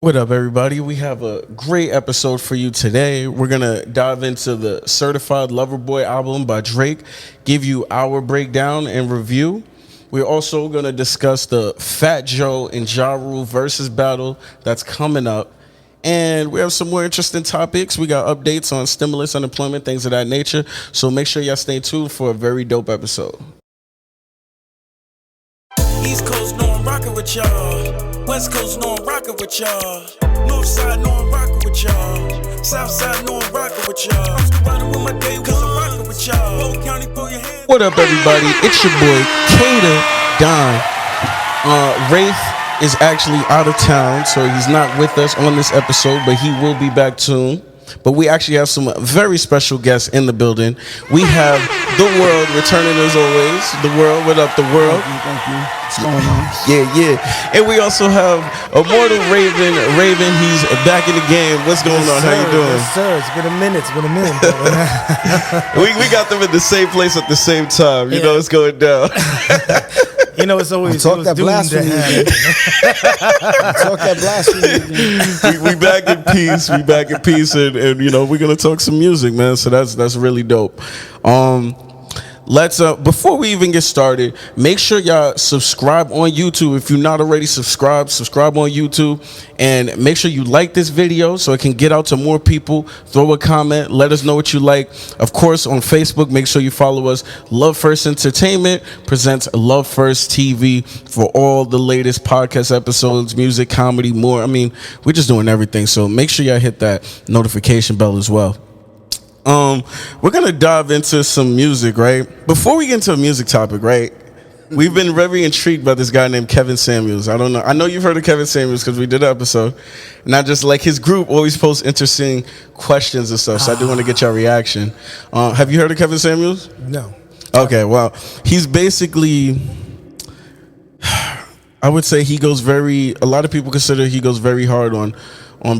What up, everybody? We have a great episode for you today. We're going to dive into the Certified Loverboy album by Drake, give you our breakdown and review. We're also going to discuss the Fat Joe and Ja Rule versus battle that's coming up. And we have some more interesting topics. We got updates on stimulus, unemployment, things of that nature. So make sure y'all stay tuned for a very dope episode. East Coast, know I'm rockin' with y'all. West Coast, know I'm rockin' with y'all. North Side, know I'm rockin' with y'all. South Side, know I'm rockin' with y'all. I'm still riding with my day, cause I'm rockin' with y'all. Both County, throw your hands. What up, everybody? It's your boy, Kader Don. Wraith is actually out of town, so he's not with us on this episode, but he will be back soon. But we actually have some very special guests in the building. We have The World returning as always. The World, what up, The World? Thank you. What's going on? Yeah. And we also have Immortal Raven. Raven, he's back in the game. What's going on? How you doing? Yes, sir. It's been a minute. we got them in the same place at the same time. You know, it's going down. You know, it's always talk that blasphemy. Talk that blasphemy. We back in peace. We back in peace, and you know we're gonna talk some music, man. So that's really dope. Let's before we even get started, make sure y'all subscribe on YouTube. If you're not already subscribe on YouTube, and make sure you like this video so it can get out to more people. Throw a comment, let us know what you like. Of course, on Facebook, make sure you follow us. Love First Entertainment presents Love First TV for all the latest podcast episodes, music, comedy, more. I mean, we're just doing everything. So make sure y'all hit that notification bell as well. We're gonna dive into some music, right? Before we get into a music topic, right? We've been very intrigued by this guy named Kevin Samuels. I don't know. I know you've heard of Kevin Samuels because we did an episode. Not just like his group always posts interesting questions and stuff. So I do want to get your reaction. Have you heard of Kevin Samuels? No. Okay, well, he's basically, I would say a lot of people consider he goes very hard on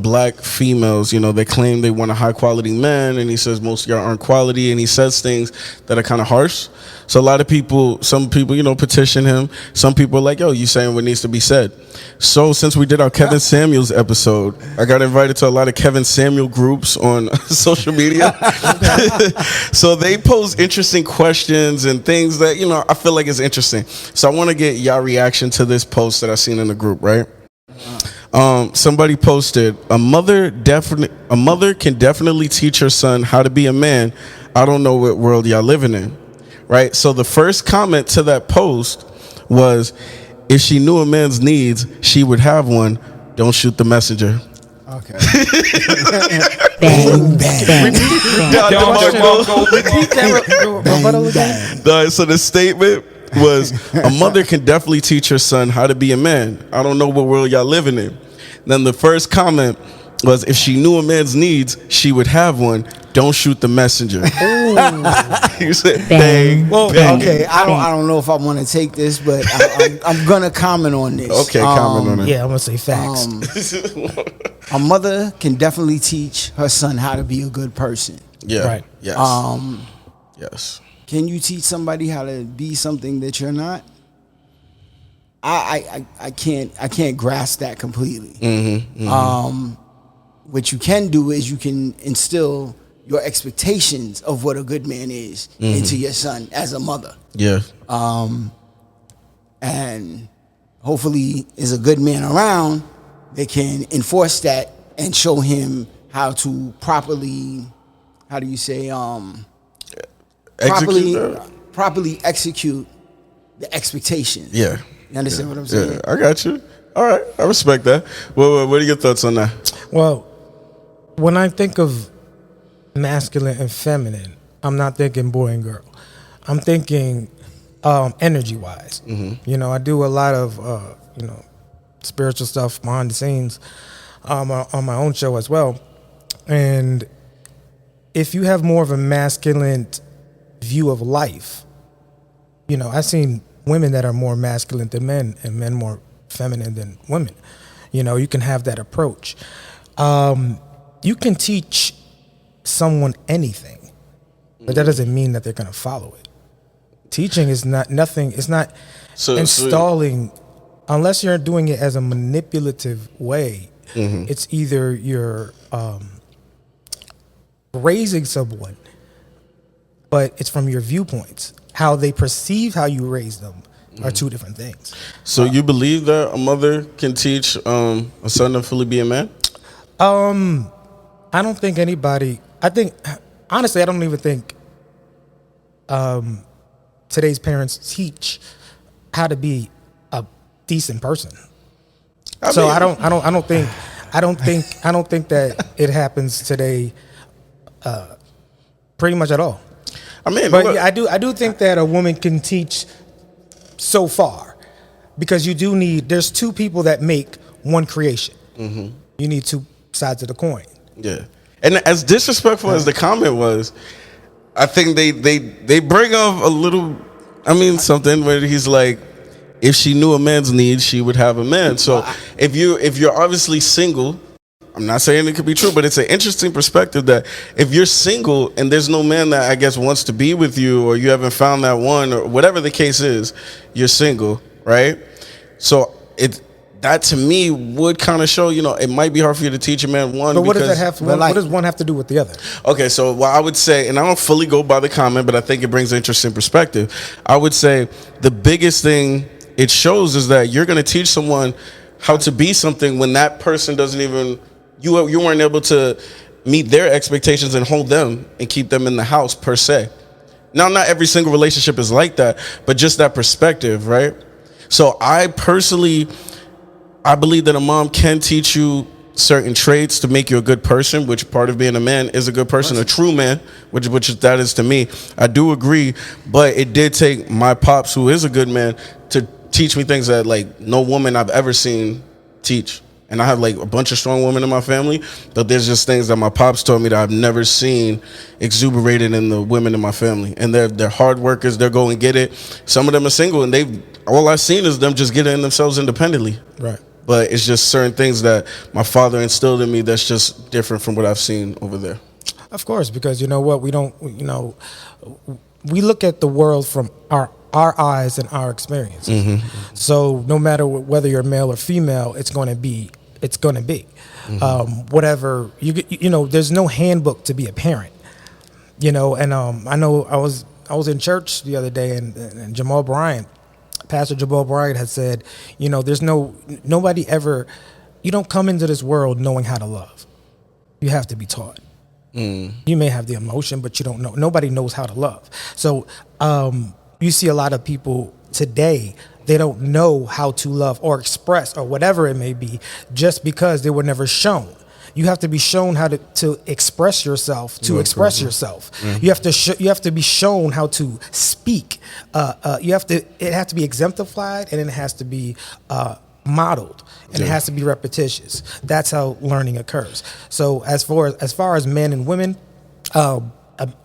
black females. You know, they claim they want a high quality man, and he says most of y'all aren't quality, and he says things that are kind of harsh. So a lot of people, some people, you know, petition him. Some people are like, yo, you saying what needs to be said. So since we did our Kevin Samuels episode, I got invited to a lot of Kevin Samuel groups on social media. So they pose interesting questions and things that, you know, I feel like is interesting. So I want to get y'all reaction to this post that I seen in the group, right? Somebody posted, a mother can definitely teach her son how to be a man. I don't know what world y'all living in, right? So the first comment to that post was, if she knew a man's needs, she would have one. Don't shoot the messenger. Okay. Bang, bang. So the statement was, a mother can definitely teach her son how to be a man. I don't know what world y'all living in. Then the first comment was, if she knew a man's needs, she would have one. Don't shoot the messenger. You said bang. Well, bang. okay. I don't know if I want to take this, but I'm gonna comment on this. Okay, comment on it. Yeah, I'm gonna say facts. A mother can definitely teach her son how to be a good person. Yeah. Right. Yes. Yes. Can you teach somebody how to be something that you're not? I can't grasp that completely. What you can do is you can instill your expectations of what a good man is into your son as a mother. Yeah. And hopefully is a good man around, they can enforce that and show him how to properly, how do you say, properly execute the expectation. Yeah. You understand what I'm saying? Yeah, I got you. All right, I respect that. Well, what are your thoughts on that? Well, when I think of masculine and feminine, I'm not thinking boy and girl. I'm thinking energy-wise. You know, I do a lot of spiritual stuff behind the scenes on my own show as well. And if you have more of a masculine view of life, you know, I've seen women that are more masculine than men and men more feminine than women. You know, you can have that approach. You can teach someone anything, but that doesn't mean that they're going to follow it. Teaching is not nothing. It's not installing unless you're doing it as a manipulative way. It's either you're raising someone, but it's from your viewpoints. How they perceive how you raise them are two different things. So you believe that a mother can teach a son to fully be a man? I don't think anybody. I think honestly, I don't even think today's parents teach how to be a decent person. I don't think that it happens today, pretty much at all. I mean, But yeah, I do think that a woman can teach so far, because you do need. There's two people that make one creation. You need two sides of the coin. yeah. And as disrespectful as the comment was, I think they bring up a little. I mean, something where he's like, if she knew a man's needs, she would have a man. So if you're obviously single, I'm not saying it could be true, but it's an interesting perspective that if you're single and there's no man that I guess wants to be with you, or you haven't found that one, or whatever the case is, you're single, right? So that to me would kind of show, it might be hard for you to teach a man one. But what does that have? What does one have to do with the other? Okay, so what I would say, and I don't fully go by the comment, but I think it brings an interesting perspective. I would say the biggest thing it shows is that you're going to teach someone how to be something when that person doesn't even, you weren't able to meet their expectations and hold them and keep them in the house per se. Now, not every single relationship is like that, but just that perspective, right? So I believe that a mom can teach you certain traits to make you a good person, which part of being a man is a good person, a true man, which that is to me. I do agree, but it did take my pops, who is a good man, to teach me things that like no woman I've ever seen teach. And I have like a bunch of strong women in my family, but there's just things that my pops told me that I've never seen exuberated in the women in my family. And they're hard workers. They're go and get it. Some of them are single, and all I've seen is them just getting themselves independently. Right. But it's just certain things that my father instilled in me that's just different from what I've seen over there. Of course, because you know what, we look at the world from our eyes and our experiences. So no matter whether you're male or female, it's going to be. Whatever there's no handbook to be a parent. And I know I was in church the other day, and Jamal Bryant. Pastor Jamal Bryant had said, there's nobody ever, you don't come into this world knowing how to love. You have to be taught. You may have the emotion, but you don't know. Nobody knows how to love. So you see a lot of people today, they don't know how to love or express or whatever it may be, just because they were never shown. You have to be shown how to express yourself, express yourself. You have to be shown how to speak. It has to be exemplified, and it has to be modeled, and it has to be repetitious. That's how learning occurs. So as far as men and women, a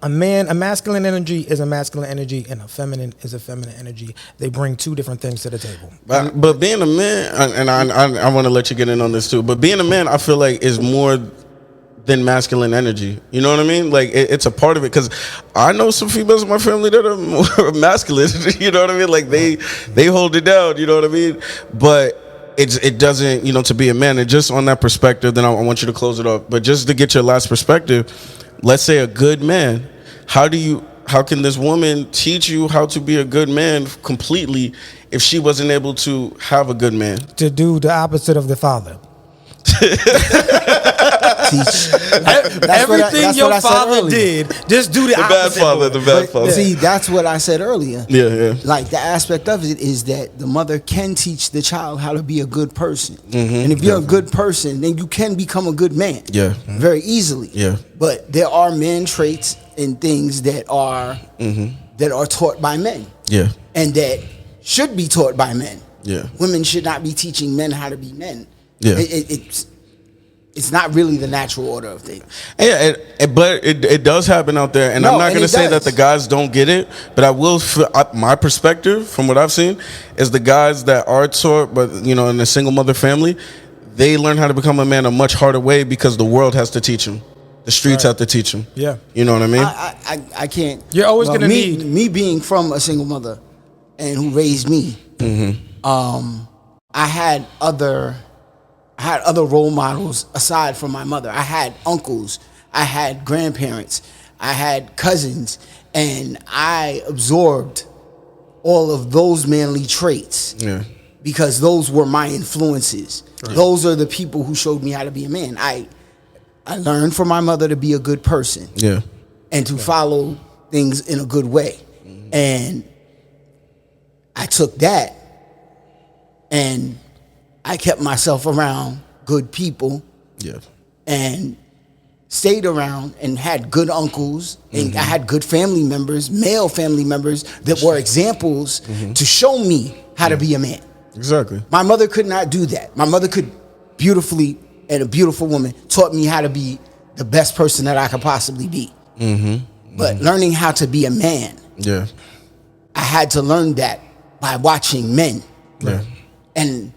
masculine energy is a masculine energy, and a feminine is a feminine energy. They bring two different things to the table. But being a man, and I want to let you get in on this too, but being a man, I feel like is more than masculine energy. You know what I mean? Like it's a part of it, because I know some females in my family that are more masculine. You know what I mean? Like they hold it down. You know what I mean? But it doesn't, to be a man. And just on that perspective, then I want you to close it off. But just to get your last perspective, let's say a good man. How can this woman teach you how to be a good man completely if she wasn't able to have a good man? To do the opposite of the father. Everything your father did, just do the opposite. The bad father. See, that's what I said earlier. Yeah. Like the aspect of it is that the mother can teach the child how to be a good person. And if you're a good person, then you can become a good man. Yeah. Very easily. Yeah. But there are man traits and things that are taught by men. Yeah. And that should be taught by men. Yeah. Women should not be teaching men how to be men. Yeah. It's not really the natural order of things. Yeah, but it does happen out there, and I'm not going to say that the guys don't get it, but I will. My perspective, from what I've seen, is the guys that are taught, but in a single mother family, they learn how to become a man a much harder way, because the world has to teach them, the streets have to teach them. Yeah, you know what I mean. I can't. You're always going to need me being from a single mother, and who raised me. I had other role models aside from my mother. I had uncles, I had grandparents, I had cousins, and I absorbed all of those manly traits. Yeah. Because those were my influences. Right. Those are the people who showed me how to be a man. I learned from my mother to be a good person. Yeah. And to follow things in a good way. Mm-hmm. And I took that and I kept myself around good people. Yeah. And stayed around and had good uncles and I had good family members, male family members that were examples to show me how to be a man. Exactly. My mother could not do that. My mother could beautifully, and a beautiful woman, taught me how to be the best person that I could possibly be. But learning how to be a man, I had to learn that by watching men. And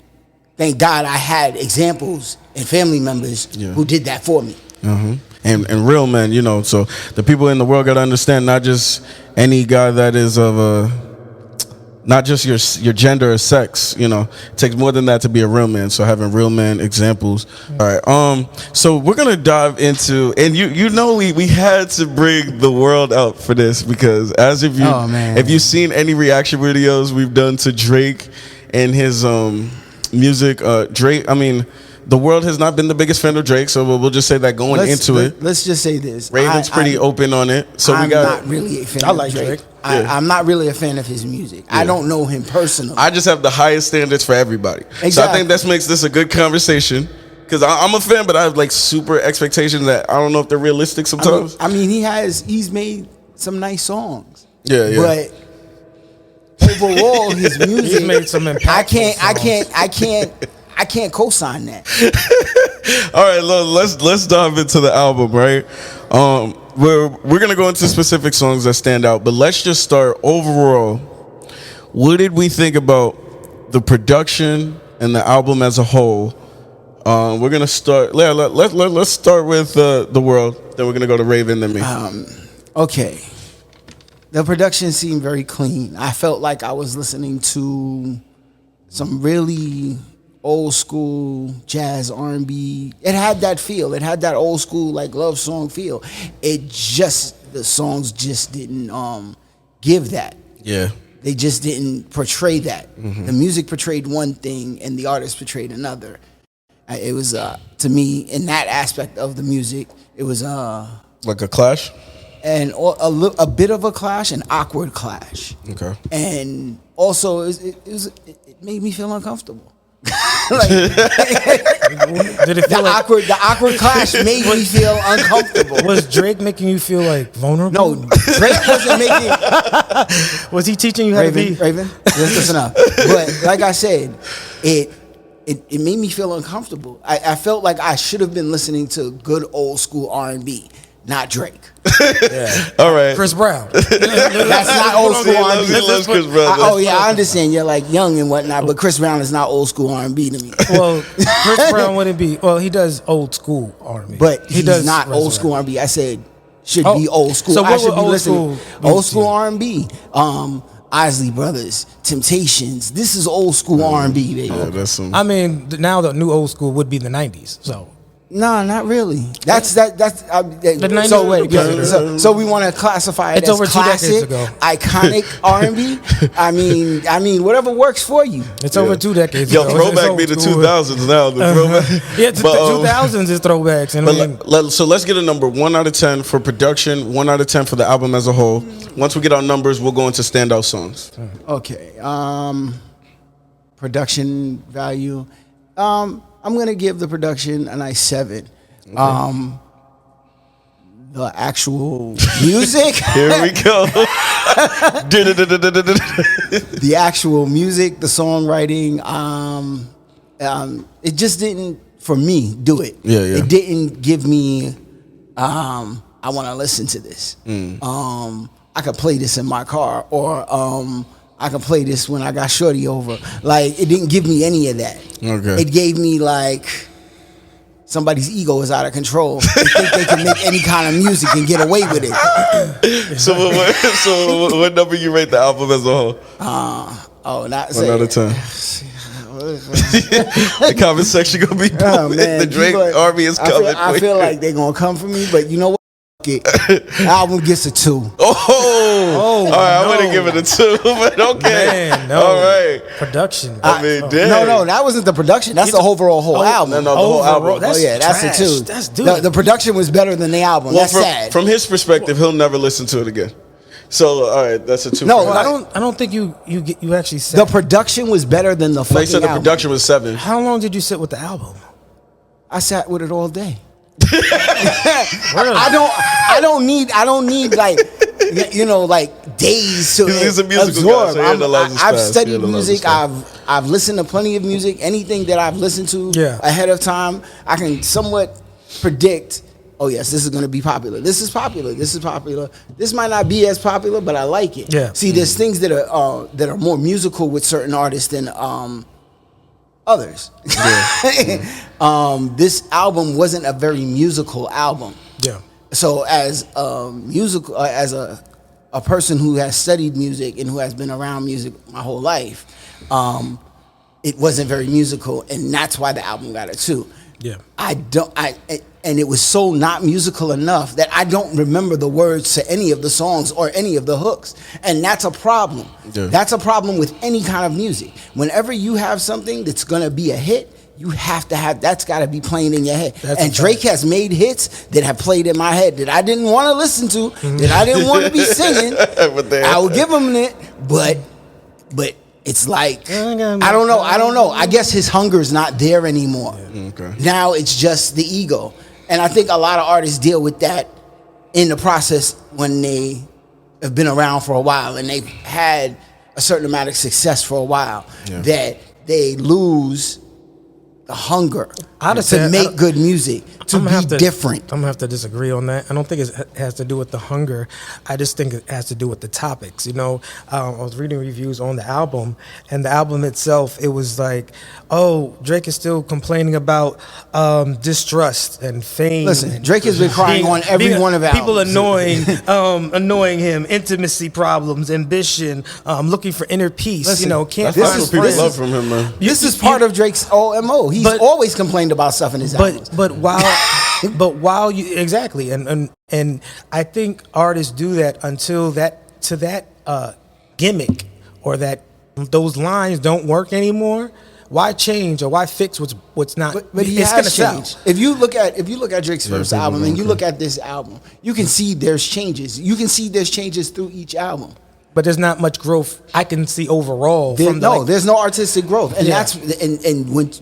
thank God I had examples and family members who did that for me. And real men, you know, so the people in the world got to understand not just any guy that is of a, not just your gender or sex, you know, it takes more than that to be a real man. So having real man examples. All right. So we're going to dive into, and you know, we had to bring the world out for this because as if you've seen any reaction videos we've done to Drake and his music, Drake, I mean, the world has not been the biggest fan of Drake, so we'll just say that going into it. Let's just say this. Raven's pretty open on it. So I'm not really a fan of Drake. I'm not really a fan of his music. I don't know him personally. I just have the highest standards for everybody. Exactly. So I think that makes this a good conversation. Because I'm a fan, but I have like super expectations that I don't know if they're realistic sometimes. I mean he's made some nice songs. Yeah. But overall, his music, he's made some impactful I can't co-sign that. All right, let's dive into the album, right? We're gonna go into specific songs that stand out, but let's just start overall. What did we think about the production and the album as a whole? We're gonna start. Let's start with The World. Then we're gonna go to Raven. Then me. Okay. The production seemed very clean. I felt like I was listening to some really old school jazz, R&B. It had that feel. It had that old school like love song feel. The songs just didn't give that. Yeah. They just didn't portray that. The music portrayed one thing and the artist portrayed another. It was to me in that aspect of the music, it was like a clash, and a bit of a clash, an awkward clash. Okay. And also it made me feel uncomfortable. Like, Did it feel the awkward clash made me feel uncomfortable. Was Drake making you feel like vulnerable? No, Drake wasn't making. Was he teaching you how to be? Raven, listen up. But like I said, it made me feel uncomfortable. I felt like I should have been listening to good old school R&B, not Drake. All right. Chris Brown. That's not old school R&B. He loves Chris Brown. I understand you're like young and whatnot, but Chris Brown is not old school R&B to me. Well, Chris Brown wouldn't be. Well, he does old school R&B, but he's not old school R&B. I said should be old school. So I should be listening old school R&B. Isley Brothers, Temptations. This is old school R&B, baby. Yeah, that's some. I mean, now the new old school would be the 90s. So. No, not really. That's the 90s. So wait, so we want to classify it it's as over classic, 2 decades ago. Iconic R&B. I mean, whatever works for you. It's over 2 decades ago. Throwback be the 2000s now. The throwback. Yeah, 2000s is throwbacks. And so let's get a number 1 out of 10 for production, 1 out of 10 for the album as a whole. Once we get our numbers, we'll go into standout songs. Okay. Production value. I'm going to give the production a nice 7. Okay. The actual music. Here we go. The actual music, the songwriting, it just didn't, for me, do it. Yeah. It didn't give me, I want to listen to this. I could play this in my car, or I can play this when I got shorty over. Like, it didn't give me any of that. Okay. It gave me like somebody's ego is out of control. They think they can make any kind of music and get away with it. So what number you rate the album as a whole? 1 out of 10. The comment section gonna be booming. man, The Drake people- army is coming. I feel like they're gonna come for me, but you know what? The album gets a 2. Oh, all right. I'm no. gonna give it a 2, but okay. Man, no. All right. Production. I mean, damn. No, that wasn't the production. That's the overall whole album. No, the whole album. That's that's trash. a 2. That's dude. The production was better than the album. Well, That's sad. from his perspective, he'll never listen to it again. So, all right, that's a 2. No, for him. I don't think you actually said. The production was better than the fucking They said the album. production was 7. How long did you sit with the album? I sat with it all day. I don't need like like days to He's a musical guy, absorb. so he analyzes I've fast. He studied analyzes music. fast. I've listened to plenty of music. Anything that I've listened to ahead of time, I can somewhat predict. Oh yes, this is going to be popular. This is popular. This is popular. This might not be as popular, but I like it. Yeah. See, there's things that are more musical with certain artists than others. This album wasn't a very musical album. Yeah. So as as a person who has studied music and who has been around music my whole life, it wasn't very musical, and that's why the album got a 2. Yeah. And it was so not musical enough that I don't remember the words to any of the songs or any of the hooks. And that's a problem. Yeah. That's a problem with any kind of music. Whenever you have something that's going to be a hit, you have to have, that's got to be playing in your head. That's and Drake has made hits that have played in my head that I didn't want to listen to, that I didn't want to be singing. I will give him it, but it's like, I don't know. I guess his hunger's not there anymore. Okay. Now it's just the ego. And I think a lot of artists deal with that in the process when they have been around for a while and they've had a certain amount of success for a while, that they lose the hunger to make good music, to be different. I'm gonna have to disagree on that. I don't think it has to do with the hunger. I just think it has to do with the topics. You know, I was reading reviews on the album, and the album itself, it was like, oh, Drake is still complaining about distrust and fame. Listen, Drake has been crying on every one of the people albums. annoying him, intimacy problems, ambition, looking for inner peace. Listen, you know, can't That's find what people friends. love from him, man. This is part of Drake's MO. He's always complained about stuff in his albums. But while you exactly and I think artists do that until that gimmick or that those lines don't work anymore. Why change or why fix what's not? But he it's has gonna changed. sell. If you look at Drake's first people album don't and you care. look at this album, you can see there's changes. You can see there's changes through each album. But there's not much growth I can see overall. There's no artistic growth, and Yeah.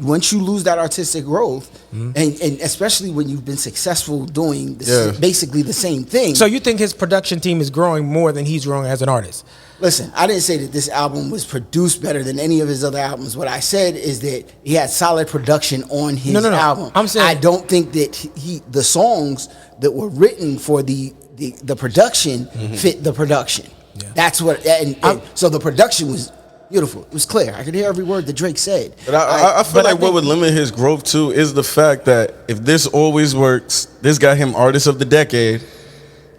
once you lose that artistic growth, and especially when you've been successful doing basically the same thing. So you think his production team is growing more than he's growing as an artist? Listen, I didn't say that this album was produced better than any of his other albums. What I said is that he had solid production on his No. album. I'm saying I don't think that the songs that were written for the production fit the production. Yeah. That's what, and so the production was beautiful. It was clear. I could hear every word that Drake said. But I feel like what would limit his growth too is the fact that if this always works, this got him Artist of the Decade.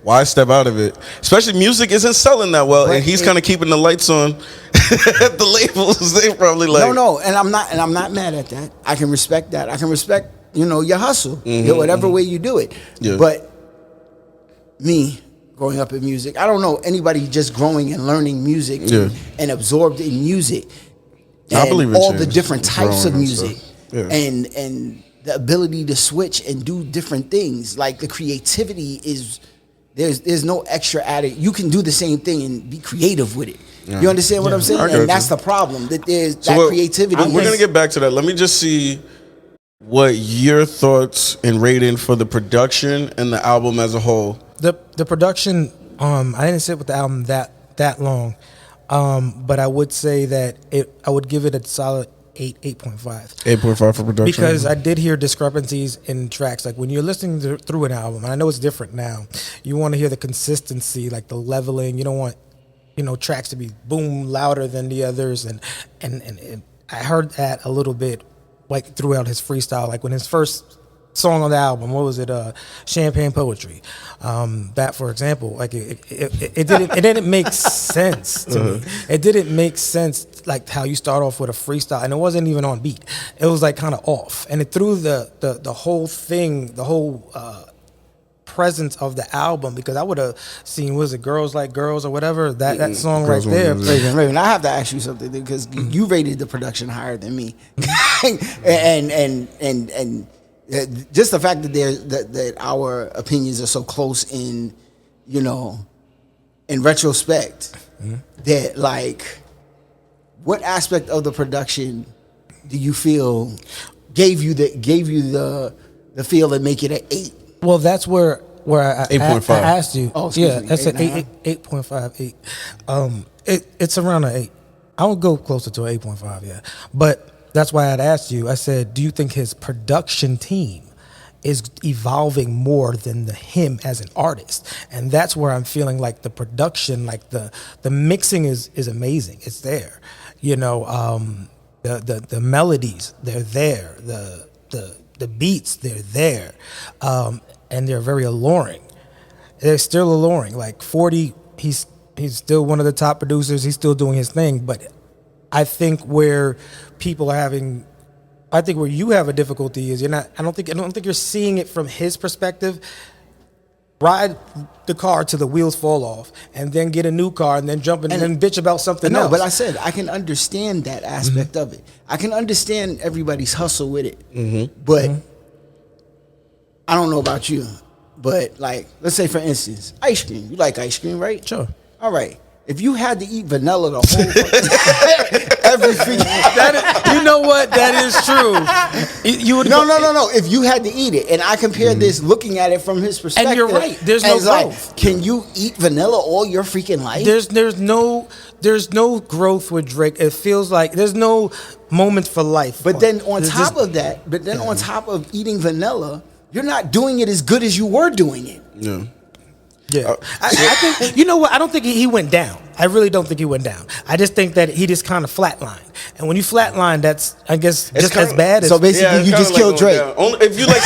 Why step out of it? Especially music isn't selling that well, and he's kind of keeping the lights on at the labels. They probably like no, and I'm not mad at that. I can respect that. I can respect your hustle, whatever way you do it. Yeah. But me growing up in music, I don't know anybody just growing and learning music and absorbed in music. And I believe in all change. the different types of Growing and music, stuff. Yeah. and the ability to switch and do different things. Like the creativity is. There's no extra added. You can do the same thing and be creative with it. Yeah. You understand what I'm saying? I got And that's you. the problem. That there's So that creativity. We're gonna get back to that. Let me just see what your thoughts and rating for the production and the album as a whole. The production, I didn't sit with the album that long, but I would say that I would give it a solid 8.5. 8.5 for production. Because I did hear discrepancies in tracks. Like when you're listening through an album, and I know it's different now, you want to hear the consistency, like the leveling. You don't want, tracks to be boom louder than the others. And I heard that a little bit, like throughout his freestyle. Like when his first song on the album. What was it? Champagne Poetry. That, for example, like it didn't make sense to me. It didn't make sense, like how you start off with a freestyle, and it wasn't even on beat. It was like kind of off, and it threw the whole thing, the whole presence of the album, because I would have seen, was it Girls Like Girls or whatever, that song right there. Raven, I have to ask you something, because you rated the production higher than me, and just the fact that that our opinions are so close in, you know, in retrospect, that like, what aspect of the production do you feel gave you the feel and make it an 8? Well, that's where I 8.5. I asked you. Oh, yeah, me, that's an 8.5, 8. It's around an 8. I would go closer to an 8.5, yeah. But that's why I'd asked you. I said, do you think his production team is evolving more than him as an artist? And that's where I'm feeling like the production, like the mixing is amazing. It's there, you know. The melodies, they're there. The beats, they're there, and they're very alluring. They're still alluring. Like 40, he's still one of the top producers. He's still doing his thing. But I think where people are having, I think where you have a difficulty is you're not. I don't think you're seeing it from his perspective. Ride the car till the wheels fall off, and then get a new car, and then jump in and then bitch about something else. No, but I said I can understand that aspect of it. I can understand everybody's hustle with it. But I don't know about you, but like, let's say for instance, ice cream. You like ice cream, right? Sure. All right. If you had to eat vanilla the whole every freaking, you know what? That is true. You would no. If you had to eat it, and I compared this, looking at it from his perspective, and you're right. There's no growth. Like, can you eat vanilla all your freaking life? There's no growth with Drake. It feels like there's no moments for life. But then on top of that, on top of eating vanilla, you're not doing it as good as you were doing it. Yeah. Yeah, I think, you know what? I don't think he went down. I really don't think he went down. I just think that he just kind of flatlined. And when you flatline, that's, I guess, it's just as bad as. So basically, you just killed Drake. Only if you like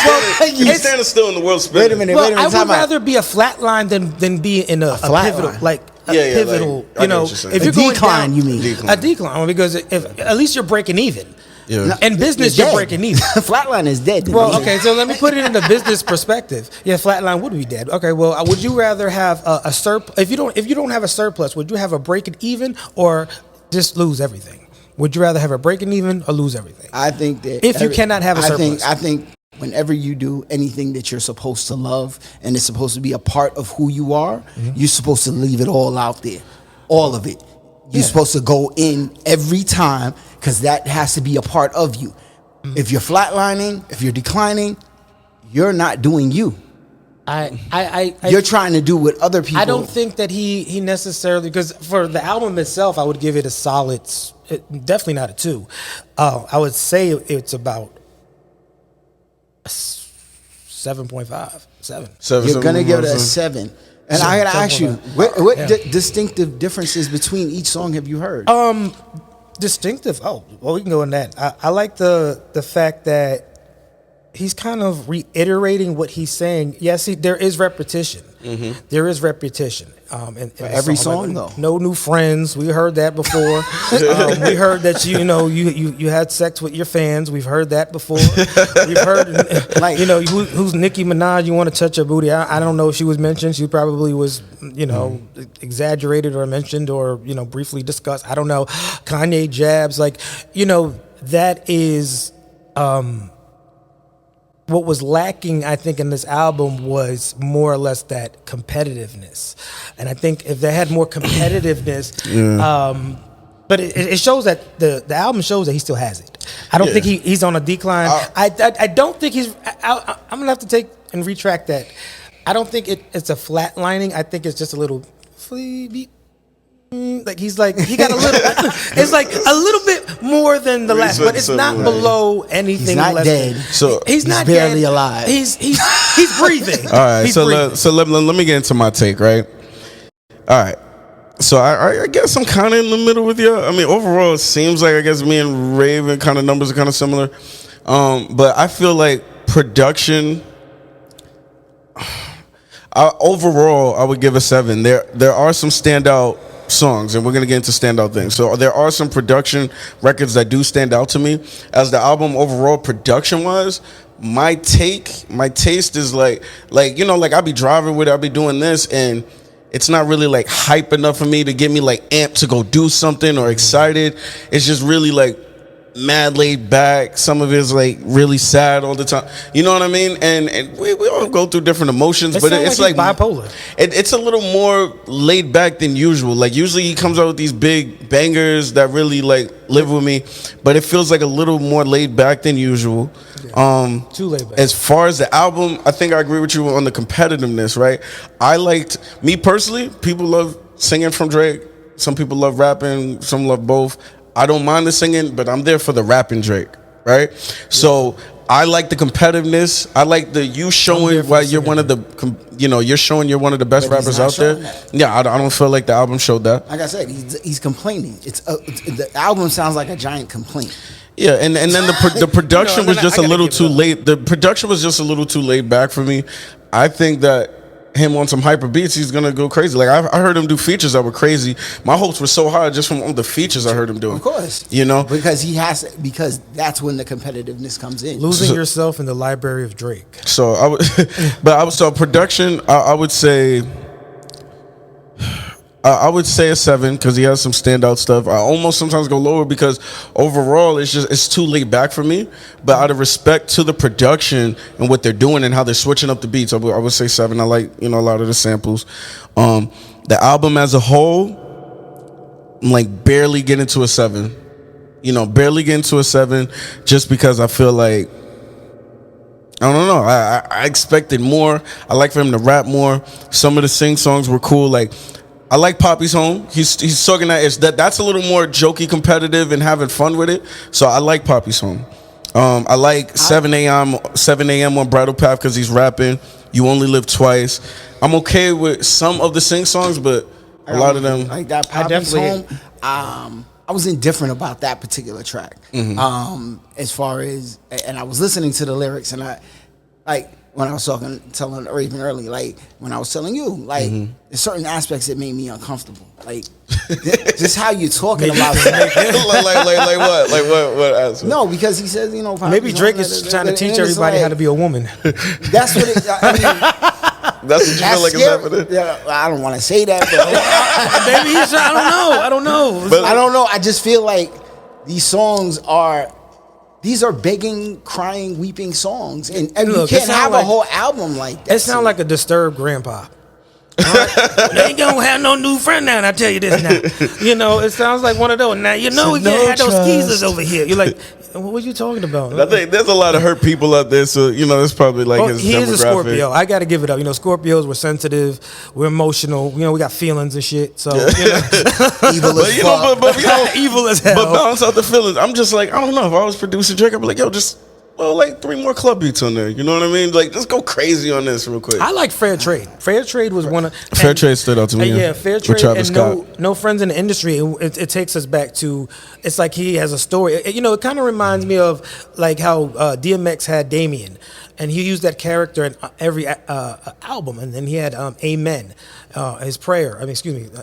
standing still in the world spinning. Wait a minute. I would rather be a flatline than be in a pivotal, like a pivotal. Like, you know, if you're going decline, down, you mean a decline, because if at least you're breaking even. Yeah. In business, you're breaking even. Flatline is dead. Well, okay, so let me put it in the business perspective. Yeah, flatline would be dead. Okay, well, would you rather have a surplus? If you don't have a surplus, would you have a breaking even or just lose everything? Would you rather have a breaking even or lose everything? I think that if you cannot have a surplus, I think whenever you do anything that you're supposed to love and it's supposed to be a part of who you are, you're supposed to leave it all out there, all of it. You're supposed to go in every time, because that has to be a part of you. If you're flatlining, if you're declining, you're not doing you. You're trying to do what other people. I don't think that he necessarily, because for the album itself, I would give it a solid, definitely not a 2. I would say it's about 7.5, 7. You're gonna give it a 7. And I gotta ask you, what distinctive differences between each song have you heard? Distinctive. Oh, well, we can go in that. I like the fact that he's kind of reiterating what he's saying. Yes, there is repetition. There is repetition. In every song, though. No new friends. We heard that before. We heard that you had sex with your fans. We've heard that before. We've heard who's Nicki Minaj? You want to touch her booty? I don't know if she was mentioned. She probably was exaggerated or mentioned or briefly discussed. I don't know. Kanye jabs, that is. What was lacking, I think, in this album was more or less that competitiveness. And I think if they had more competitiveness, but it shows that the album shows that he still has it. I don't think he's on a decline. I don't think he's. I'm gonna have to take and retract that. I don't think it's a flatlining. I think it's just a little beep. Like he got a little. It's like a little bit more than the last, but it's not below anything. He's not less dead. So he's not barely dead. alive. He's breathing. All right, let me get into my take. Right. All right. So I guess I'm kind of in the middle with you. I mean, overall, it seems like I guess me and Raven kind of numbers are kind of similar. But I feel like production, overall, I would give a 7. There are some standout songs, and we're gonna get into standout things. So there are some production records that do stand out to me. As the album overall, production wise, my taste is like I be driving with it, I be doing this, and it's not really like hype enough for me to get me like amped to go do something or excited. It's just really like mad laid back. Some of it's like really sad all the time. You know what I mean? And we all go through different emotions, but it's like bipolar. It's a little more laid back than usual. Like usually he comes out with these big bangers that really like live with me, but it feels like a little more laid back than usual. Yeah, too laid back. As far as the album, I think I agree with you on the competitiveness, right? I liked, me personally, people love singing from Drake. Some people love rapping, some love both. I don't mind the singing, but I'm there for the rapping Drake, right? Yeah. So I like the competitiveness. I like the you showing why you're one of the, you're showing you're one of the best rappers out there. That. Yeah, I don't feel like the album showed that. Like I said, he's complaining. The album sounds like a giant complaint. Yeah, and then the production was just a little too late. The production was just a little too laid back for me. I think that him on some hyper beats, he's gonna go crazy. Like I heard him do features that were crazy. My hopes were so high just from all the features I heard him doing. Of course, because that's when the competitiveness comes in. Losing yourself in the library of Drake. So so production. I would say. I would say a 7 because he has some standout stuff. I almost sometimes go lower because overall it's too laid back for me. But out of respect to the production and what they're doing and how they're switching up the beats, I would say 7. I like a lot of the samples. The album as a whole, I'm like barely getting to a 7. Barely getting to a 7 just because I feel like I don't know. I expected more. I like for him to rap more. Some of the sing songs were cool. Like. I like Poppy's Home. He's talking that's a little more jokey, competitive, and having fun with it. So I like Poppy's Home. I like 7 a.m. on Bridal Path because he's rapping. You Only Live Twice. I'm okay with some of the sing songs, but a lot of them. Like that Poppy's Home. I was indifferent about that particular track. Mm-hmm. As far as, and I was listening to the lyrics, and I like. When I was telling Raven earlier, like when I was telling you, like there's certain aspects that made me uncomfortable. Like just how you're talking about like what? Like what aspect? No, because he says, maybe Drake is trying to teach everybody how to be a woman. That's what it that's what you feel like is happening? Yeah, I don't want to say that, but maybe he's I don't know. But I don't know. I just feel like these songs are begging, crying, weeping songs, and look, you can't have a whole album like that. It sounds like a disturbed grandpa. They ain't gonna have no new friend now. And I tell you this now. It sounds like one of those. Now we can't have those skeezers over here. You're like, what are you talking about? I think there's a lot of hurt people out there, so that's probably like his demographic. He is a Scorpio. I got to give it up. Scorpios, we're sensitive, we're emotional. We got feelings and shit. So evil as fuck. But evil as hell. But balance out the feelings. I'm just like, I don't know. If I was producing Drake, I'd be like, yo, just. Well, like 3 more club beats on there. You know what I mean? Like, just go crazy on this real quick. I like Fair Trade. Fair Trade was one of... Fair Trade stood out to me. Yeah, Fair Trade and no friends in the industry. It takes us back to... It's like he has a story. It kind of reminds me of like how DMX had Damien. And he used that character in every album. And then he had Amen, his prayer. Amen.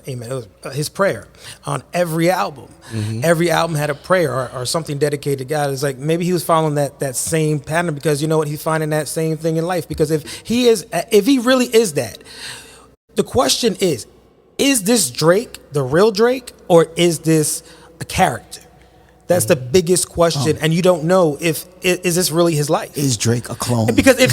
It was his prayer on every album. Mm-hmm. Every album had a prayer or something dedicated to God. It's like maybe he was following that same pattern because you know what? He's finding that same thing in life. Because if he really is that, the question is this Drake, the real Drake, or is this a character? That's the biggest question, and you don't know is this really his life? Is Drake a clone? Because if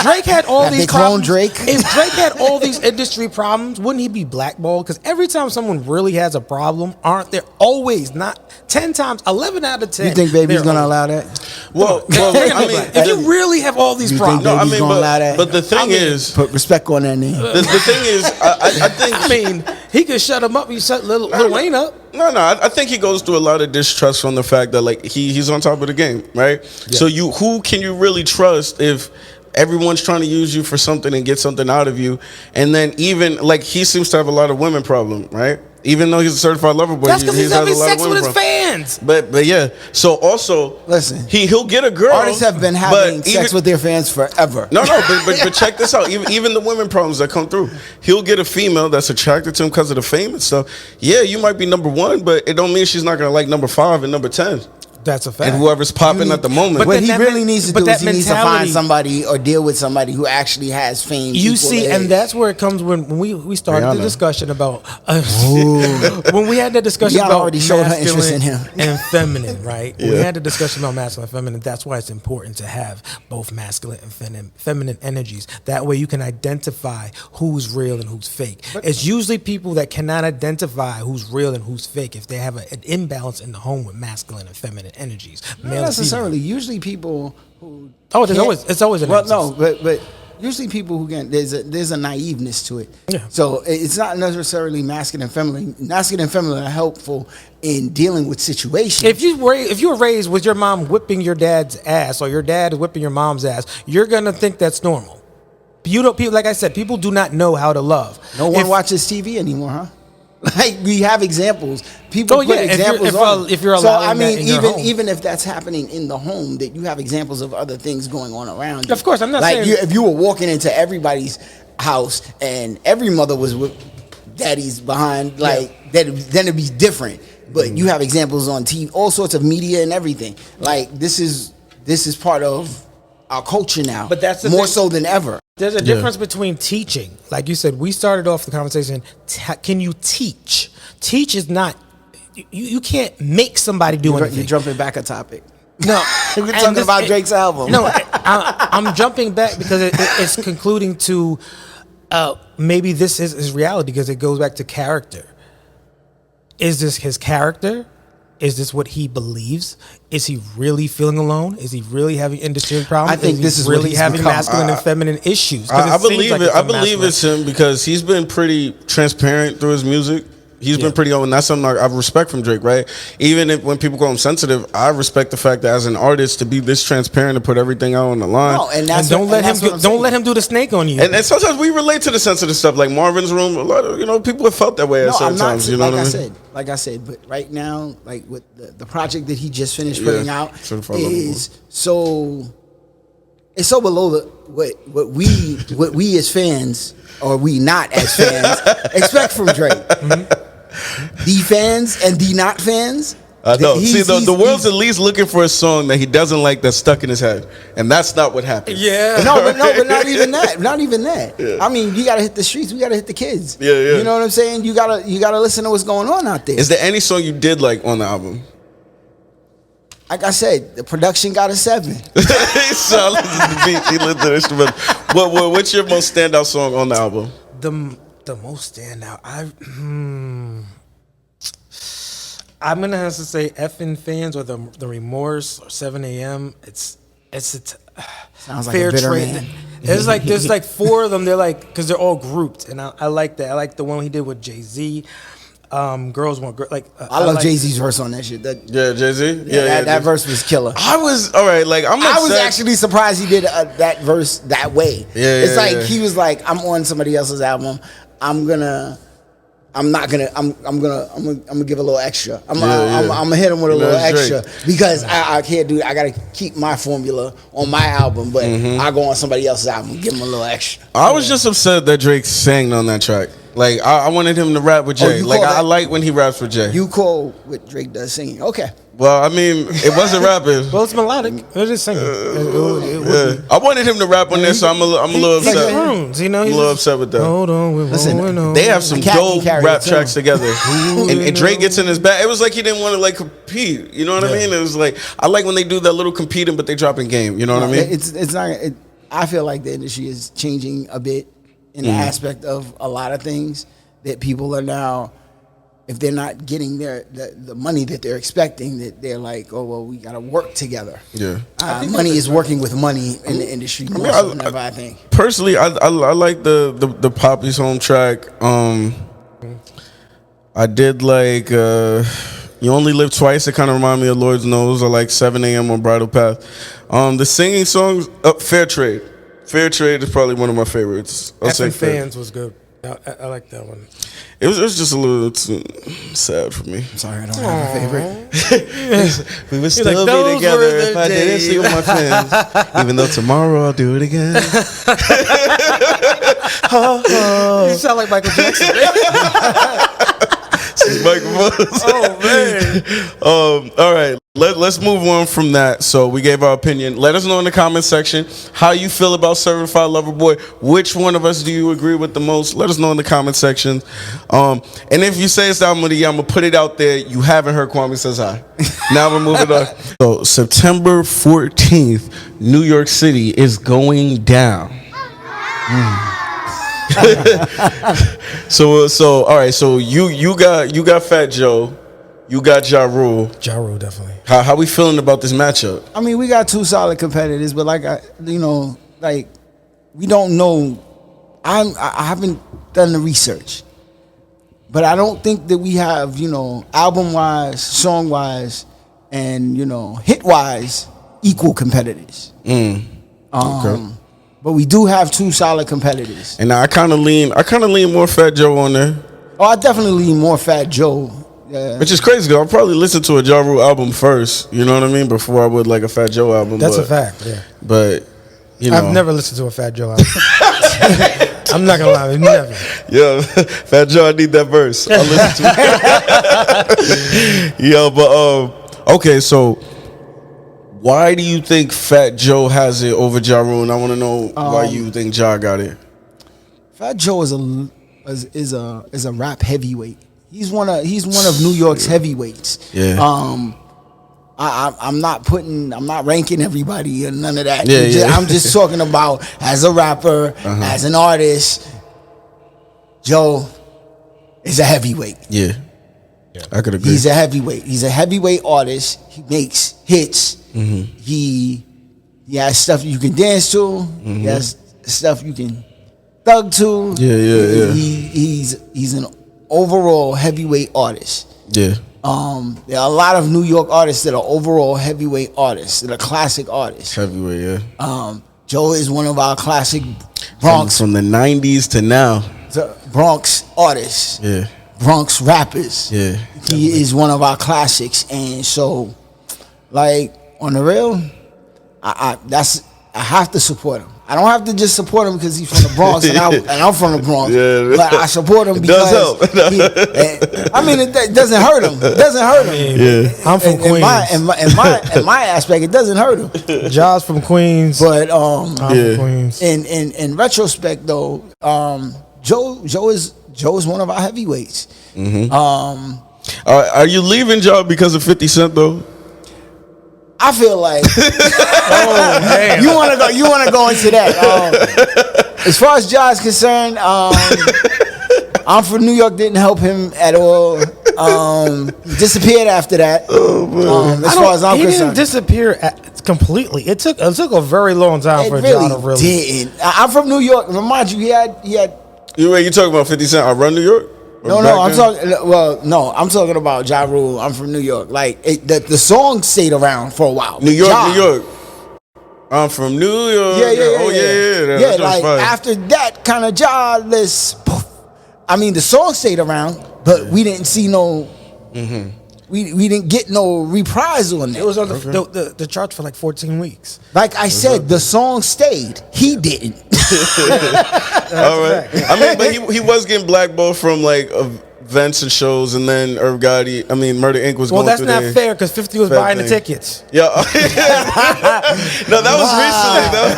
Drake had all these problems, Drake? If Drake had all these industry problems, wouldn't he be blackballed? Because every time someone really has a problem, aren't there always 10 times, 11 out of 10? You think Baby's gonna allow that? Well, I mean, if you really have all these problems, Baby's gonna allow that? But the thing is, put respect on that name. The thing is, I think. I mean, he could shut him up. He shut Lil Wayne up. No, I think he goes through a lot of distrust from the fact that like he's on top of the game, right? Yeah. So who can you really trust if everyone's trying to use you for something and get something out of you? And then even like he seems to have a lot of women problem, right? Even though he's a certified lover boy, That's because he's having has a lot sex of with women his from. fans. But yeah. So also, Listen, he'll get a girl. artists have been having sex with their fans forever. No, but check this out. Even the women problems that come through, he'll get a female that's attracted to him because of the fame and stuff. Yeah, you might be number 1, but it don't mean she's not gonna like number 5 and number 10. That's a fact. And whoever's popping at the moment. What he really needs to do is he needs to find mentality- somebody or deal with somebody who actually has fame. You equal see, to and his. that's where it comes when we started the Rihanna. discussion about when we had the discussion Rihanna about already showed her interest in him. and feminine, right? When we Yeah. had the discussion about masculine and feminine. That's why it's important to have both masculine and feminine energies. That way, you can identify who's real and who's fake. It's usually people that cannot identify who's real and who's fake if they have an imbalance in the home with masculine and feminine energies. Not necessarily. Usually, people who it's always an well, absence. no, but usually people who can there's a naiveness to it. Yeah. So it's not necessarily masculine and feminine. Masculine and feminine are helpful in dealing with situations. If you were raised with your mom whipping your dad's ass or your dad whipping your mom's ass, you're gonna think that's normal. You don't. People, like I said, people do not know how to love. No one watches TV anymore, huh? Like we have examples. People put examples on. If you're so allowing I mean, that in your home. even if that's happening in the home, that you have examples of other things going on around you. Of course, I'm not like saying if you were walking into everybody's house and every mother was with daddy's behind, like then it'd be different. But you have examples on TV, all sorts of media and everything. Like this is part of our culture now. But that's more so than ever. There's a difference between teaching. Like you said, we started off the conversation, can you teach? Teach is not, you can't make somebody do anything. You're jumping back a topic. No. We're talking about Drake's album. No, I'm jumping back because it's concluding to maybe this is his reality because it goes back to character. Is this his character? Is this what he believes? Is he really feeling alone? Is he really having industry problems? I think this is really what he's having become. masculine and feminine issues. I believe it. I believe it's him because he's been pretty transparent through his music. He's been pretty open. And that's something I respect from Drake, right? Even when people call him sensitive, I respect the fact that as an artist to be this transparent and put everything out on the line. No, and don't let him do the snake on you. And sometimes we relate to the sensitive stuff, like Marvin's Room. A lot of people have felt that way at certain times. You know what I mean? Like I said, but right now, like with the project that he just finished putting out is so it's so below what we as fans or we not as fans expect from Drake. Mm-hmm. The fans and the not fans. I know. See, the world's at least looking for a song that he doesn't like that's stuck in his head, and that's not what happened. Yeah. but not even that. Not even that. Yeah. I mean, you gotta hit the streets. We gotta hit the kids. Yeah. You know what I'm saying? You gotta listen to what's going on out there. Is there any song you did like on the album? Like I said, the production got a 7. So I listened to the beat. He listened to the instrument. What's your most standout song on the album? The most standout. I'm gonna have to say "Effing Fans" or the Remorse or 7 a.m. It's sounds like a bitter man. There's like 4 of them. They're like because they're all grouped, and I like that. I like the one he did with Jay-Z. Girls want I love Jay-Z's verse on that shit. Jay-Z. That verse was killer. I was all right. Like I was actually surprised he did that verse that way. It's like he was like, I'm on somebody else's album. I'm gonna give a little extra. I'm gonna hit him with a little extra because I can't do it. I gotta keep my formula on my album, but I go on somebody else's album, give him a little extra. I was just upset that Drake sang on that track. Like I wanted him to rap with Jay. I like when he raps with Jay. You call what Drake does singing? Okay. Well, I mean, it wasn't rapping. Well, it's melodic. It's just singing. I wanted him to rap on this, so I'm a little upset. I'm a little upset with that. Hold on, listen, they have some dope rap tracks together, and Drake gets in his bag. It was like he didn't want to like compete. You know what I mean? It was like I like when they do that little competing, but they drop in game. You know what I mean? It's not. I feel like the industry is changing a bit in the aspect of a lot of things that people are now. If they're not getting the money that they're expecting, that they're like, oh well, we gotta work together. Yeah, money is working with money in the industry. I think personally, I like the Poppy's home track. I did like You Only Live Twice. It kind of reminded me of Lord's Knows, or like 7 a.m. on Bridal Path. The singing songs, Fair Trade. Fair Trade is probably one of my favorites. Effing Fans was good. I like that one. It was just a little too sad for me. I'm sorry, I don't have a favorite. We would still be together if I didn't see with my friends. Even though tomorrow I'll do it again. You sound like Michael Jackson. Oh man. All right. Let's move on from that. So we gave our opinion. Let us know in the comment section how you feel about Certified Lover Boy. Which one of us do you agree with the most? Let us know in the comment section. And if you say it's the album of the year, I'm gonna put it out there. You haven't heard Kwame Says Hi. Now we're moving on. So September 14th, New York City is going down. So all right. So you got Fat Joe. You got Ja Rule. Ja Rule, definitely. How we feeling about this matchup? I mean, we got two solid competitors, but we don't know. I haven't done the research, but I don't think that we have, album wise, song wise, and hit wise equal competitors. Okay. But we do have two solid competitors. And I kind of lean more Fat Joe on there. Oh, I definitely lean more Fat Joe. Yeah. Which is crazy because I'll probably listen to a Ja Rule album first, you know what I mean, before I would like a Fat Joe album. That's a fact, yeah. But, I've never listened to a Fat Joe album. I'm not going to lie, never. Yeah, Fat Joe, I need that verse. I'll listen to it. Yeah, but, okay, so why do you think Fat Joe has it over Ja Rule? And I want to know why you think Ja got it. Fat Joe is a rap heavyweight. He's one of New York's heavyweights. Yeah. I'm not ranking everybody and none of that. Yeah. I'm just talking about as a rapper, as an artist. Joe is a heavyweight. Yeah. I could agree. He's a heavyweight. He's a heavyweight artist. He makes hits. He has stuff you can dance to. He has stuff you can thug to. Yeah. He's an overall heavyweight artist. Yeah. There are a lot of New York artists that are overall heavyweight artists, that are classic artists. Heavyweight, yeah. Joe is one of our classic Bronx from the 90s to now. Bronx artists. Yeah. Bronx rappers. Yeah. He is one of our classics, and so, like, on the real, I have to support him. I don't have to just support him because he's from the Bronx and I'm from the Bronx. Yeah. But I support him because it doesn't hurt him. It doesn't hurt him. Yeah. I'm from Queens. In my aspect, it doesn't hurt him. Ja's from Queens. But I'm from Queens. In retrospect though, Joe is one of our heavyweights. Are you leaving Ja because of 50 Cent though? I feel like you want to go into that. As far as Ja is concerned, I'm from New York didn't help him at all. He disappeared after that. As far as I'm concerned, he didn't disappear completely. It took a very long time for Ja to really. Didn't. I'm from New York. Remind you, he had. You talking about 50 Cent? I run New York. No, I'm talking about Ja Rule. I'm from New York. Like the song stayed around for a while. New York. I'm from New York. Yeah. That's like fine. after that kind of Ja list, I mean the song stayed around, but we didn't see no. We didn't get no reprisal on that. It was on the charts for like 14 weeks. Like I said, the song stayed. He didn't. All right. I mean, but he was getting blackballed from like events and shows, and then Gotti, Murder Inc. was going through. Well, that's not fair because 50 was buying the tickets. Yeah. No, that was recently though.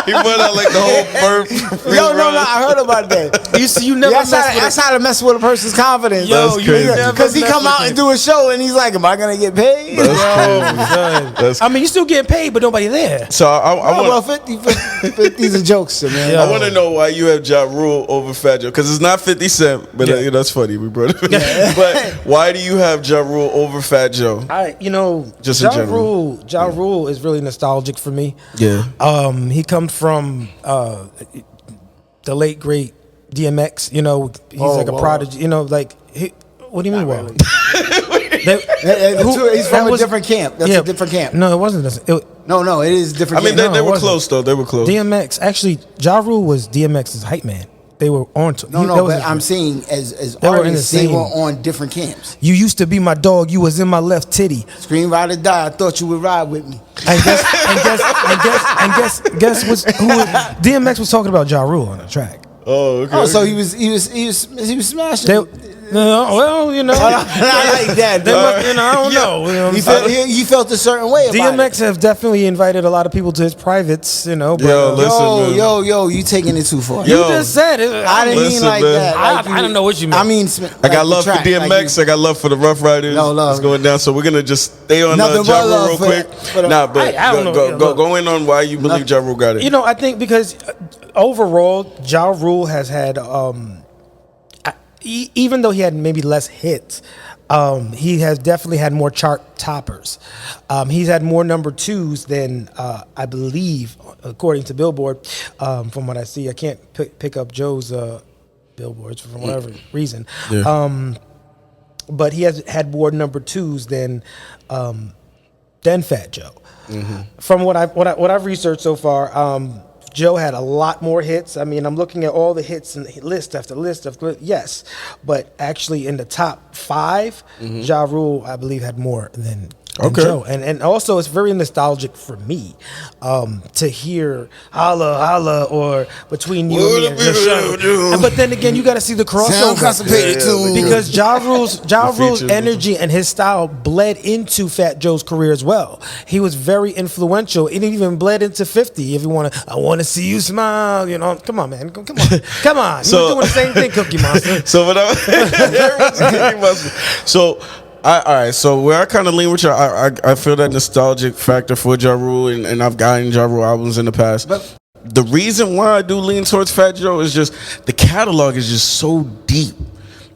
He put out like the whole bird. No, I heard about that. You never. That's how to mess with a person's confidence. That's crazy. Because he come out and do a show and he's like, "Am I gonna get paid?" That's crazy. You still getting paid, but nobody there. So I want 50's a jokester, man. I want to know why you have Ja Rule over Fat Joe, because it's not 50 Cent, but that's funny. We brought it. But why do you have Ja Rule over Fat Joe? Just Ja Rule is really nostalgic for me. Yeah. He comes from the late great DMX. He's like a prodigy. What do you mean? Well, he's from a different camp. That's a different camp. No, it wasn't. No, it is different. They were close though. They were close. DMX, actually, Ja Rule was DMX's hype man. They were on. But I'm saying as artists, they were on different camps. You used to be my dog. You was in my left titty. Scream, ride or die. I thought you would ride with me. And guess who DMX was talking about Ja Rule on the track. Oh, okay. Oh, so he was smashing. Well, you know, I like that. I don't know. He felt a certain way about DMX it. have definitely invited a lot of people to his privates, you know. But, Yo, you taking it too far. You just said it. I didn't mean like that. I don't know what you mean. I mean, I got love for DMX. I got love for the Rough Riders. No love. It's going down. So we're gonna just stay on Ja Rule real quick. I don't know. Go in on why you believe Ja Rule got it. You know, I think because overall, Ja Rule has had. Even though he had maybe less hits, he has definitely had more chart toppers. He's had more number 2s than I believe, according to Billboard. From what I see, I can't pick up Joe's billboards for whatever reason. Yeah. But he has had more number 2s than Fat Joe. Mm-hmm. From what I've researched so far. Joe had a lot more hits. I mean, I'm looking at all the hits and list after list of yes, but actually in the top 5, Ja Rule, I believe, had more than Joe. And also it's very nostalgic for me to hear Holla Holla or Between You and Me and Just but then again, you got to see the crossover because Ja Rule's energy and his style bled into Fat Joe's career as well. He was very influential. It even bled into 50. If you want to, I want to see you smile. You know, come on, man, come on. So, you're doing the same thing, Cookie Monster. So what all right, so where I kind of lean with you, I feel that nostalgic factor for Ja Rule, and I've gotten Ja Rule albums in the past. But the reason why I do lean towards Fat Joe is just the catalog is just so deep,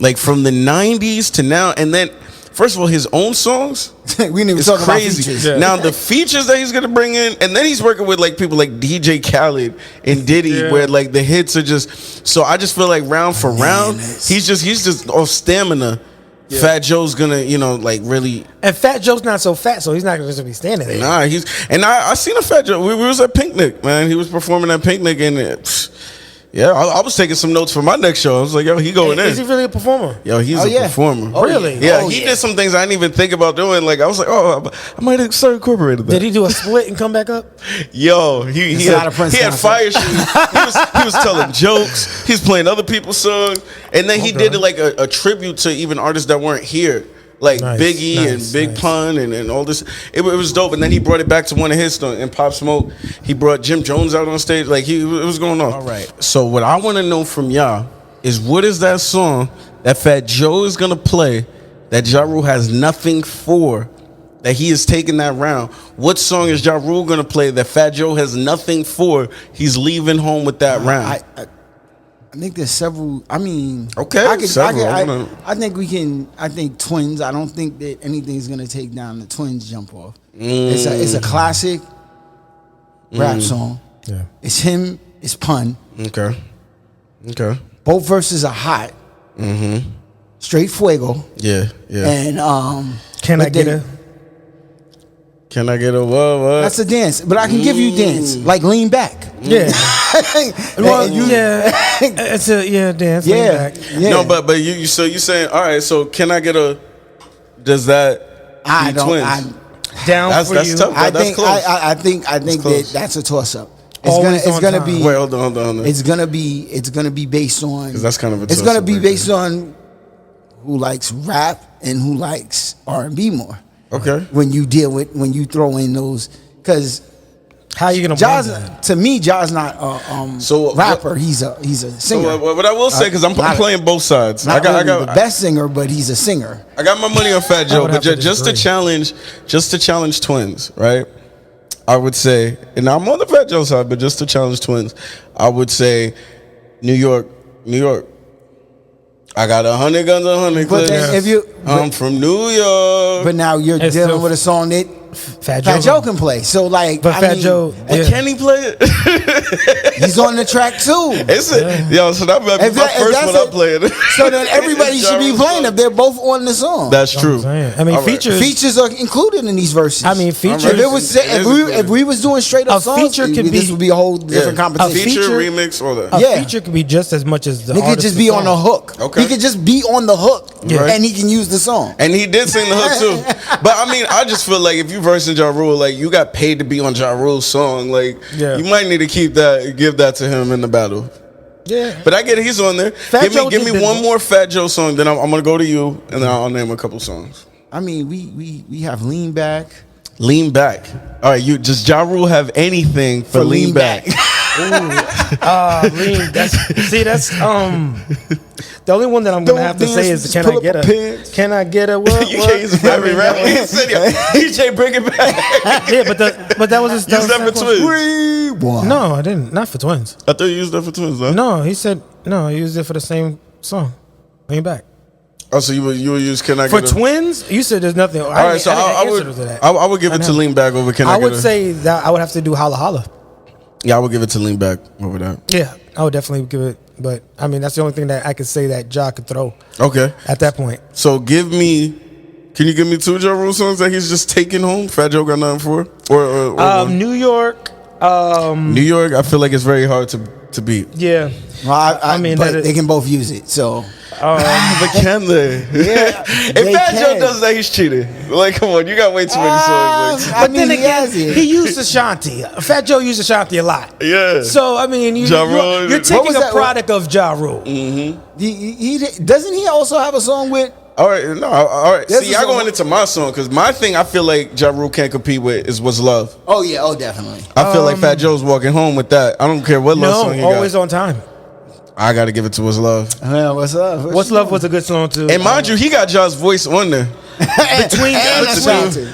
like from the '90s to now. And then, first of all, his own songs, we didn't even talk crazy. About features. Yeah. Now the features that he's gonna bring in, and then he's working with like people like DJ Khaled and Diddy, where like the hits are just. So I just feel like round for round, he's just off stamina. Yeah. Fat Joe's gonna, like really. And Fat Joe's not so fat, so he's not gonna just be standing there. Nah, I seen a Fat Joe. We was at Picnic, man. He was performing at Picnic, and I was taking some notes for my next show. I was like, yo, he going in. Is he really a performer? Yo, he's a performer. Oh, really? Yeah, he did some things I didn't even think about doing. Like I was like, I might have started incorporating that. Did he do a split and come back up? Yo, he had fire shoes. he was telling jokes. He was playing other people's songs, and then he did like a tribute to even artists that weren't here. Like Biggie and Big Pun and all this. It was dope. And then he brought it back to one of his songs. In Pop Smoke, he brought Jim Jones out on stage. Like, it was going on. All right. So what I want to know from y'all is what is that song that Fat Joe is going to play that Ja Rule has nothing for, that he is taking that round? What song is Ja Rule going to play that Fat Joe has nothing for? He's leaving home with that round. I think there's several. I mean, okay, I think we can. I think Twins. I don't think that anything's gonna take down the Twins jump off. It's a classic rap song. Yeah, it's him. It's Pun. Okay. Both verses are hot. Straight fuego. Yeah. And Can I get a what? That's a dance, but I can give you dance like lean back. Yeah. It's a dance. Yeah. No, but you saying all right? So can I get a? Does that? I don't. Twins? I'm down that's, for that's you. Tough. I that's think. Close. I think that's a toss up. It's gonna be. Wait, hold on. It's gonna be based on. Because that's kind of a. It's gonna be based on who likes rap and who likes R&B more. Okay. When you throw in those, because how you gonna to me, Ja's not a rapper. He's a singer. So what I will say, because I'm playing both sides. I got the best singer, but he's a singer. I got my money on Fat Joe, but just to challenge Twins, right? I would say, and I'm on the Fat Joe side, but just to challenge Twins, I would say, New York. I got 100 guns, 100 clips. I'm from New York. But now you're dealing with a song that Fat Fat Joe can play. So like, But Fat Joe, But can he play it? he's on the track too. Is it? Yo, so that might be my first one I played. So then everybody should be playing if they're both on the song. That's true. I mean, All right. Features are included in these verses. I mean, features. If we was doing straight up songs, feature could this be- would be a whole different competition. Feature, feature- remix, all that. A Yeah. feature could be just as much as the He could artist just of be the on song. the hook. Okay. He could just be on the hook, Yeah. and he can use the song. And he did sing the hook too. But I mean, I just feel like if you versing Ja Rule, like you got paid to be on Ja Rule's song, like you might need to give that to him in the battle. Yeah. But I get it, he's on there. Give me one more Fat Joe song, then I'm gonna go to you, and then I'll name a couple songs. I mean, we have Lean Back. Lean Back. All right, does Ja Rule have anything for Lean Back? Lean. That's the only one that I'm gonna have to say is can I get a? Can I get a? What? You can't use every rap. He said, DJ, bring it back. Yeah, but that was his. Use that for Twins. No, I didn't. Not for Twins. I thought you used that for Twins, though. No, he said no. He used it for the same song. Lean back. Oh, so you would use Can I For Get a... Twins, you said there's nothing. All right, so I would give it to Lean Back over Can I Get a... I would say that I would have to do Holla Holla. Yeah, I would give it to Lean Back over that. Yeah, I would definitely give it. But I mean, that's the only thing that I could say that Ja could throw. Okay. At that point. So can you give me two Ja Rule songs that he's just taking home? Fat Joe got nothing for? Or one? New York. New York, I feel like it's very hard to beat. Yeah. Well, I mean, but they can both use it, so. But can they? Yeah. If Fat Joe does that, he's cheating. Like, come on, you got way too many songs. Like, But then again, he used Ashanti. Fat Joe used Ashanti a lot. yeah. So I mean, you're taking a product of Ja Rule. He doesn't he also have a song with? All right. There's See, a y'all song- going into my song because my thing I feel like Ja Rule can't compete with is What's Love. Oh yeah, definitely. I feel like Fat Joe's walking home with that. I don't care what love song he always got. on time. I got to give it to What's Love. What's up? What's Love was a good song too. And mind you, he got Ja's voice on there.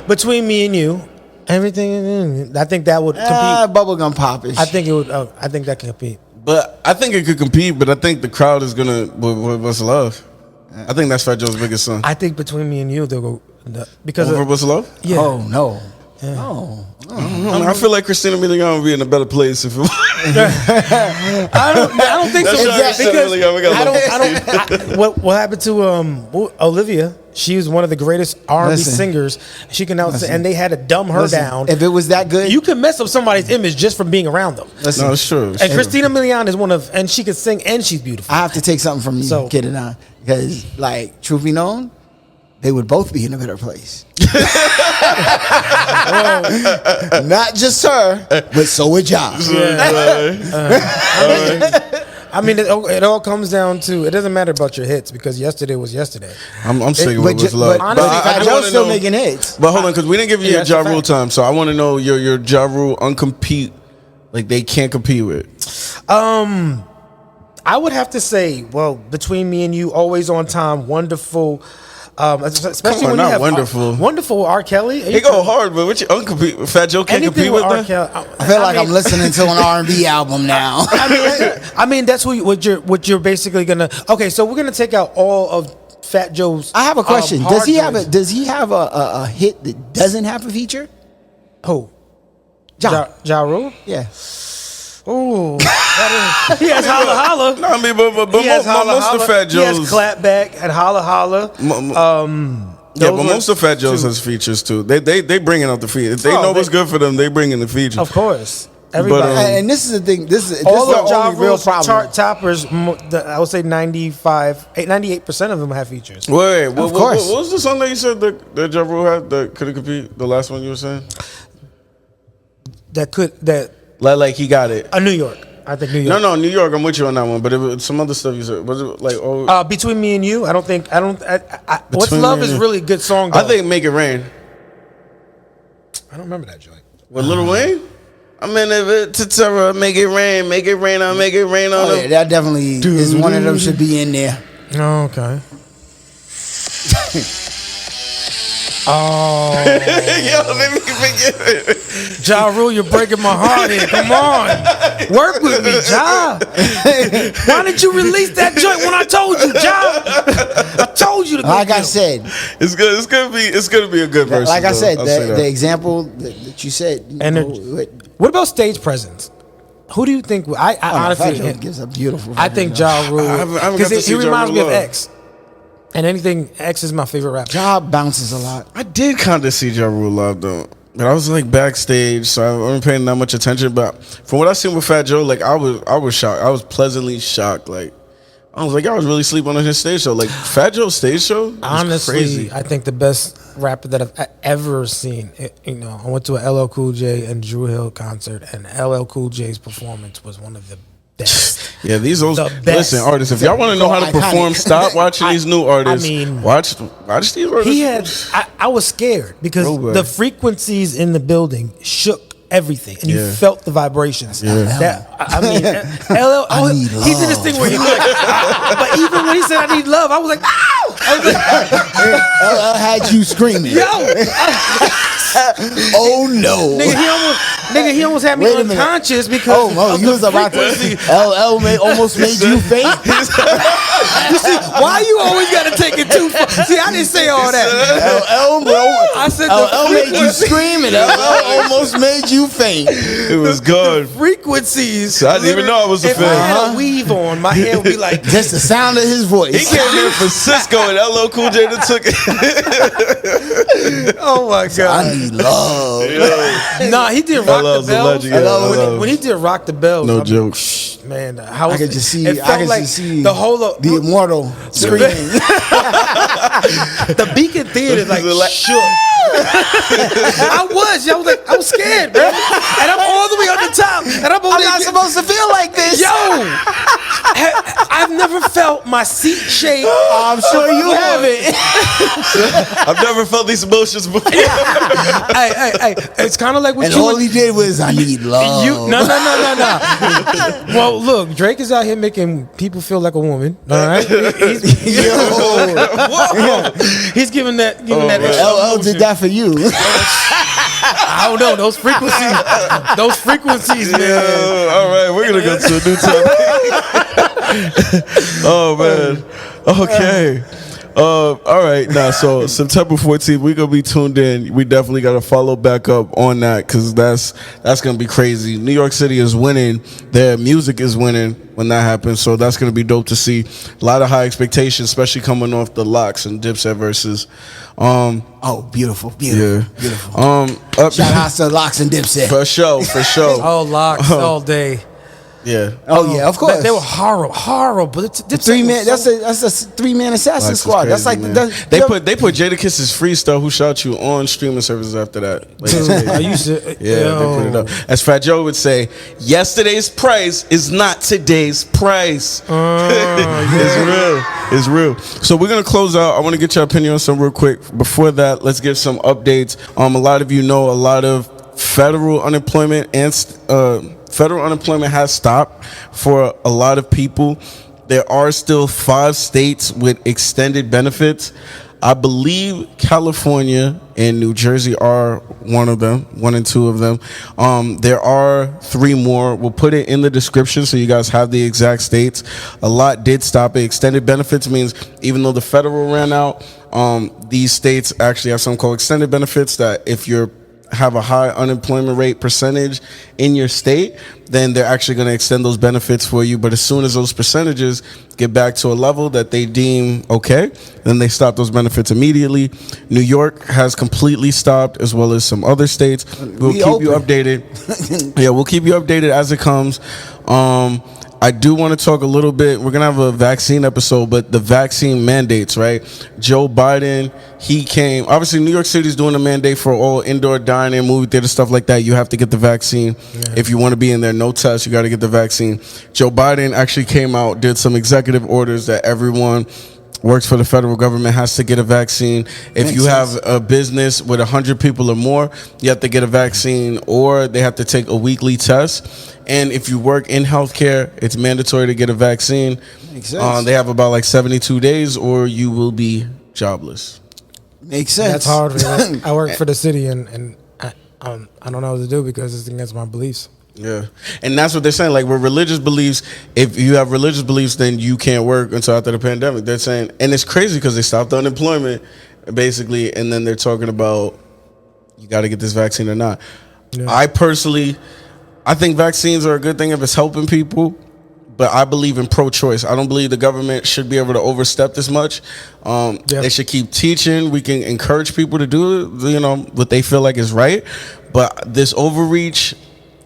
between me and you, everything. I think that would compete. Bubblegum popish. I think it would. I think that can compete. But I think it could compete, but I think the crowd is going to, What's Love? I think that's Fat Joe's biggest song. I think between me and you, they'll go because Over What's Love? Yeah. Oh no. Yeah. Oh. I feel like Christina Milian would be in a better place if it was. I don't think so. That's right, Because what happened to Olivia? She was one of the greatest R&B singers. She can now and they had to dumb her down. If it was that good, You can mess up somebody's image just from being around them. No, it's true. And Christina Milian is one of, and she can sing and she's beautiful. I have to take something from you, So- Kid and I, because like truth be known, they would both be in a better place. Not just her, but so would y'all. I mean, it all comes down to, it doesn't matter about your hits because yesterday was yesterday. I'm singing with What's Love. But honestly, Fat I Joe's wanna still know- making hits. But hold on, because we didn't give you your that's Ja a Rule fact. time, so I want to know your Ja Rule uncompete, like they can't compete with. I would have to say, well, between me and you, always on time, wonderful. Especially Come on, when not you have wonderful. Wonderful R. Kelly. He go hard, but what you uncompete? Fat Joe can't compete with R. that. Kelly. I feel like I'm listening to an R&B album now. I mean, that's what you're basically gonna. Okay, so we're gonna take out all of Fat Joe's. I have a question. hard Does joints. he have a hit that doesn't have a feature? Who? Ja. Ja Rule? Yeah. Ooh. He has Holla Holla. No, I mean, but He has Holla most Holla. of Fat He has Joe's. Clapback and Holla Holla. Yeah, but most of Fat Joe's has features too. They bringing out the features. If they know what's good for them, they bring in the features. Of course. Everybody. And this is the thing. This is all the of Ja only real Rule's problem. chart toppers, I would say 98% of them have features. Wait, Of course. what was the song that you said that Ja Rule had that couldn't compete? The last one you were saying? Like he got it. New York. I think New York. No, New York. I'm with you on that one. But it was some other stuff you said. Was it like Between Me and You, What's Between Love Me and is You. really a good song. Though. I think Make It Rain I don't remember that joint. with Lil Wayne. I'm in it to terror. Make it rain. I'll make it rain on Oh, yeah, them. that definitely is one of them should be in there. Oh, okay. Yo, let me forget it. Ja Rule, you're breaking my heart here. Come on. Work with me, Ja. Why didn't you release that joint when I told you, Ja? I told you to go. Like I said, it's good. It's gonna be a good verse. like I said, I'll say the example that you said. What about stage presence? Who do you think? I honestly Fat Joe gives a beautiful. I think Ja Rule, I haven't got to because see he Ja reminds me Rule of live. X. And anything X is my favorite rapper. Ja bounces a lot. I did kind of see Ja Rule live though, but I was like backstage, so I wasn't paying that much attention. But from what I seen with Fat Joe, like I was shocked. I was pleasantly shocked. Like I was like, y'all was really sleeping on his stage show. Like Fat Joe's stage show, was Honestly, crazy. I think the best rapper that I've ever seen. I went to a LL Cool J and Drew Hill concert, and LL Cool J's performance was one of the best. Yeah, these old The best. listen artists. If y'all want to know how to perform, stop watching these new artists. I mean, watch these artists. He had. I was scared because Real bad. the frequencies in the building shook everything, and you Yeah. felt the vibrations. Yeah. That I mean, LL. I need he did this love. thing where he was like, but even when he said, "I need love," I was like, "Ow!" I was like, LL had you screaming. "Yo, Oh no. he almost had me Wait a minute. unconscious because Oh, of you the was about to. frequency." LL almost made you faint. You see, why you always got to take it too far? See, I didn't say all that. I said LL the made you frequency. scream and LL almost made you faint. It was good. Frequencies. I didn't even know I was a If fan. I had a weave on, my hair would be like. Just the sound of his voice. He came here for Cisco and LL Cool J that took it. Oh my I god! need love. Nah, he did rock LL's the a bells. legend, yeah, LL. When he did rock the bells, No I'm- joke. man. How I could just see. It I felt could like just see the whole the immortal screaming. the Beacon Theater like Like- shook. I was scared, man. And I'm all the way on the top, and I'm I'm not supposed to feel like this. Yo, I've never felt my seat shake. I'm sure you haven't. I've never felt these emotions before. Hey, it's kind of like what And you. all he did was, I need love. No. Well, look, Drake is out here making people feel like a woman. All right, he's giving that extra LL emotion. did that for you. I don't know those frequencies, man. All right, we're gonna go to a new topic. Oh man. Okay. All right. Now, so September 14th, we're gonna be tuned in. We definitely gotta follow back up on that because that's gonna be crazy. New York City is winning. Their music is winning when that happens. So that's gonna be dope to see. A lot of high expectations, especially coming off the Locks and Dipset versus. Oh, beautiful. Beautiful. Up, Shout out to Locks and Dipset. for sure. Oh, locks all day. Yeah. Oh yeah, of course. They were horrible. It's Three man. That's a 3-man assassin Locks is squad. That's crazy, like man. They put Jadakiss's freestyle "Who Shot You" on streaming services after that. Like, it's crazy. I used to. Yeah, they put it up. As Fat Joe would say, yesterday's price is not today's price. It's real. So we're gonna close out. I want to get your opinion on something real quick. Before that, let's give some updates. A lot of you know a lot of federal unemployment has stopped for a lot of people. There are still 5 states with extended benefits. I believe California and New Jersey are one and two of them. There are 3 more. We'll put it in the description so you guys have the exact states. A lot did stop it. Extended benefits means even though the federal ran out, these states actually have something called extended benefits that if you're have a high unemployment rate percentage in your state, then they're actually going to extend those benefits for you. But as soon as those percentages get back to a level that they deem okay, then they stop those benefits immediately. New York has completely stopped, as well as some other states. We'll keep you updated. Yeah, we'll keep you updated as it comes. I do want to talk a little bit. We're going to have a vaccine episode, but the vaccine mandates, right? Joe Biden, he came. Obviously, New York City is doing a mandate for all indoor dining, movie theater, stuff like that. You have to get the vaccine. Yeah. If you want to be in there, no test, you got to get the vaccine. Joe Biden actually came out, did some executive orders that everyone works for the federal government has to get a vaccine. If you have a business with 100 people or more, you have to get a vaccine, or they have to take a weekly test. And if you work in healthcare, it's mandatory to get a vaccine. Makes sense. They have about like 72 days, or you will be jobless. Makes sense. That's hard. I work for the city, and I don't know what to do because it's against my beliefs. Yeah, and that's what they're saying. Like with religious beliefs, if you have religious beliefs, then you can't work until after the pandemic. They're saying, and it's crazy because they stopped the unemployment, basically, and then they're talking about you got to get this vaccine or not. Yeah. I think vaccines are a good thing if it's helping people, but I believe in pro-choice. I don't believe the government should be able to overstep this much. They should keep teaching. We can encourage people to do, what they feel like is right, but this overreach,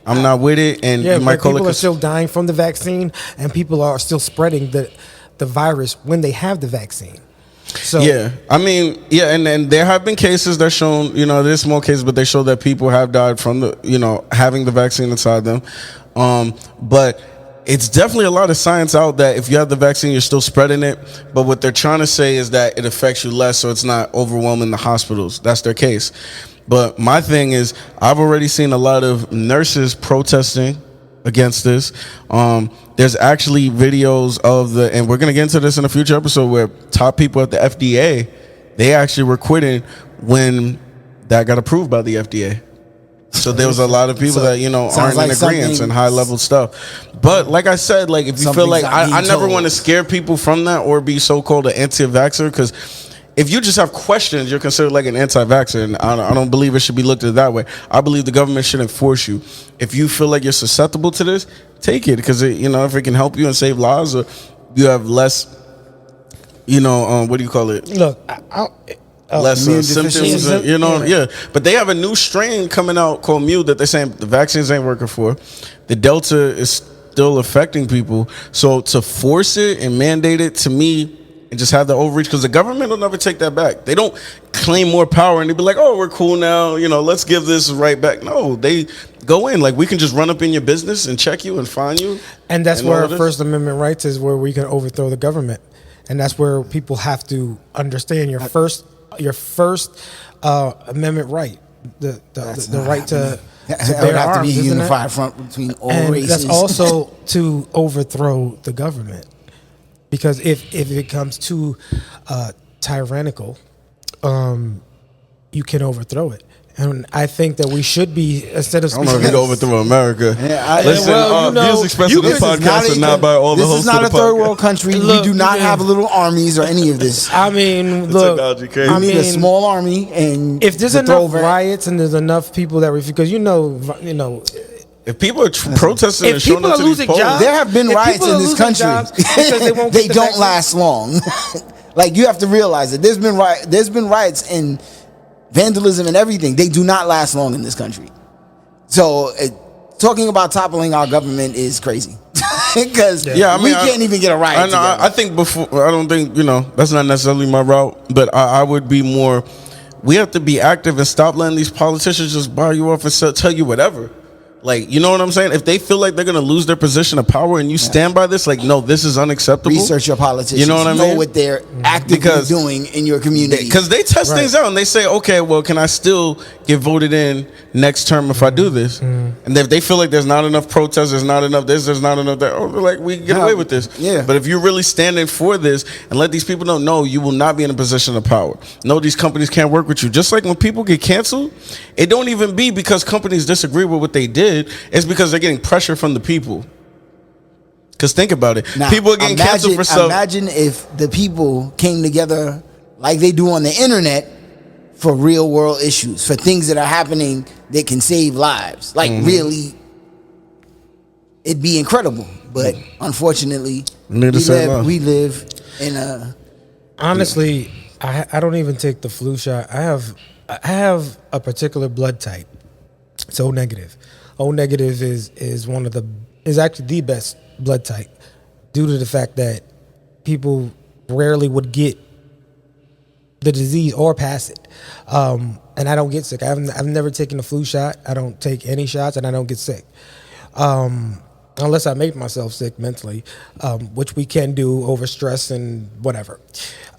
I'm not with it. And you might call people are still dying from the vaccine, and people are still spreading the virus when they have the vaccine. So and there have been cases that shown, there's small cases, but they show that people have died from the, having the vaccine inside them. But it's definitely a lot of science out that if you have the vaccine, you're still spreading it. But what they're trying to say is that it affects you less, so it's not overwhelming the hospitals. That's their case. But my thing is, I've already seen a lot of nurses protesting against this. There's actually videos of and we're going to get into this in a future episode, where top people at the FDA, they actually were quitting when that got approved by the FDA. So there was a lot of people that, aren't in agreement and high level stuff. But like I said, like if you feel like I never want to scare people from that or be so-called an anti-vaxxer, because if you just have questions, you're considered like an anti-vaxxer, and I don't believe it should be looked at that way. I believe the government shouldn't force you. If you feel like you're susceptible to this, take it, because if it can help you and save lives, or you have less, what do you call it? Look, less symptoms, But they have a new strain coming out called Mu that they're saying the vaccines ain't working for. The Delta is still affecting people. So to force it and mandate it, to me, and just have the overreach, because the government will never take that back. They don't claim more power and they be like, oh, we're cool now, let's give this right back. No, they go in. Like, we can just run up in your business and check you and fine you. And that's where First Amendment rights is, where we can overthrow the government. And that's where people have to understand your first amendment right, the right to that would have to be a unified front between all races. That's also to overthrow the government. Because if it comes too tyrannical, you can overthrow it. And I think that we should be, instead of... I don't know if you can overthrow America. Views expressed in this podcast are not by all the hosts of the podcast. This is not a third world country. We do not have little armies or any of this. I mean, look... We need a small army, and... If there's enough riots and there's enough people that... Because if people are protesting and showing up to these polls, there have been riots in this country. They don't last long. Like, you have to realize that there's been riots and vandalism and everything. They do not last long in this country. So talking about toppling our government is crazy. Because we can't even get a riot together. I think I don't think, that's not necessarily my route, but I would be more, we have to be active and stop letting these politicians just buy you off and tell you whatever. Like, you know what I'm saying? If they feel like they're going to lose their position of power and you stand by this, like, no, this is unacceptable. Research your politicians. You know what I mean? Know what they're actively doing in your community. Because they test things out and they say, okay, well, can I still get voted in next term if I do this? And if they feel like there's not enough protests, there's not enough this, there's not enough that, they're like, we can get away with this. Yeah. But if you're really standing for this and let these people know, no, you will not be in a position of power. No, these companies can't work with you. Just like when people get canceled, it don't even be because companies disagree with what they did. It's because they're getting pressure from the people. Because think about it. Now, people are getting canceled for stuff. Imagine if the people came together like they do on the internet for real world issues, for things that are happening that can save lives. Like, really, it'd be incredible. But unfortunately, we live in a... Honestly, I don't even take the flu shot. I have a particular blood type. It's O negative. O negative is actually the best blood type, due to the fact that people rarely would get the disease or pass it. And I don't get sick. I've never taken a flu shot. I don't take any shots, and I don't get sick. Unless I make myself sick mentally, which we can do over stress and whatever,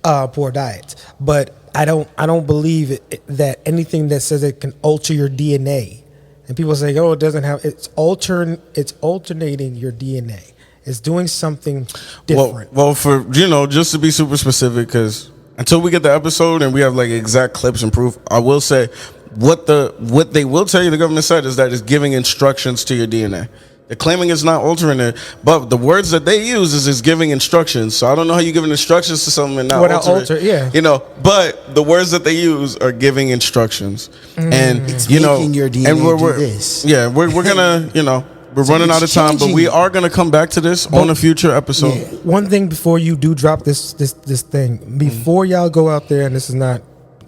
poor diets. But I don't believe that anything that says it can alter your DNA. And people say, "Oh, it doesn't have." It's alternating your DNA. It's doing something different. Well, for just to be super specific, because until we get the episode and we have like exact clips and proof, I will say what they will tell you, the government said, is that it's giving instructions to your DNA. They're claiming it's not altering it, but the words that they use is it's giving instructions. So I don't know how you giving instructions to something and not alter it. Yeah. You know, but the words that they use are giving instructions, and It's you know, making your DNA and we're do this. yeah, we're gonna, you know, we're running out of time, but we are gonna come back to this on a future episode. Yeah. One thing before you do drop this thing, before y'all go out there, and this is not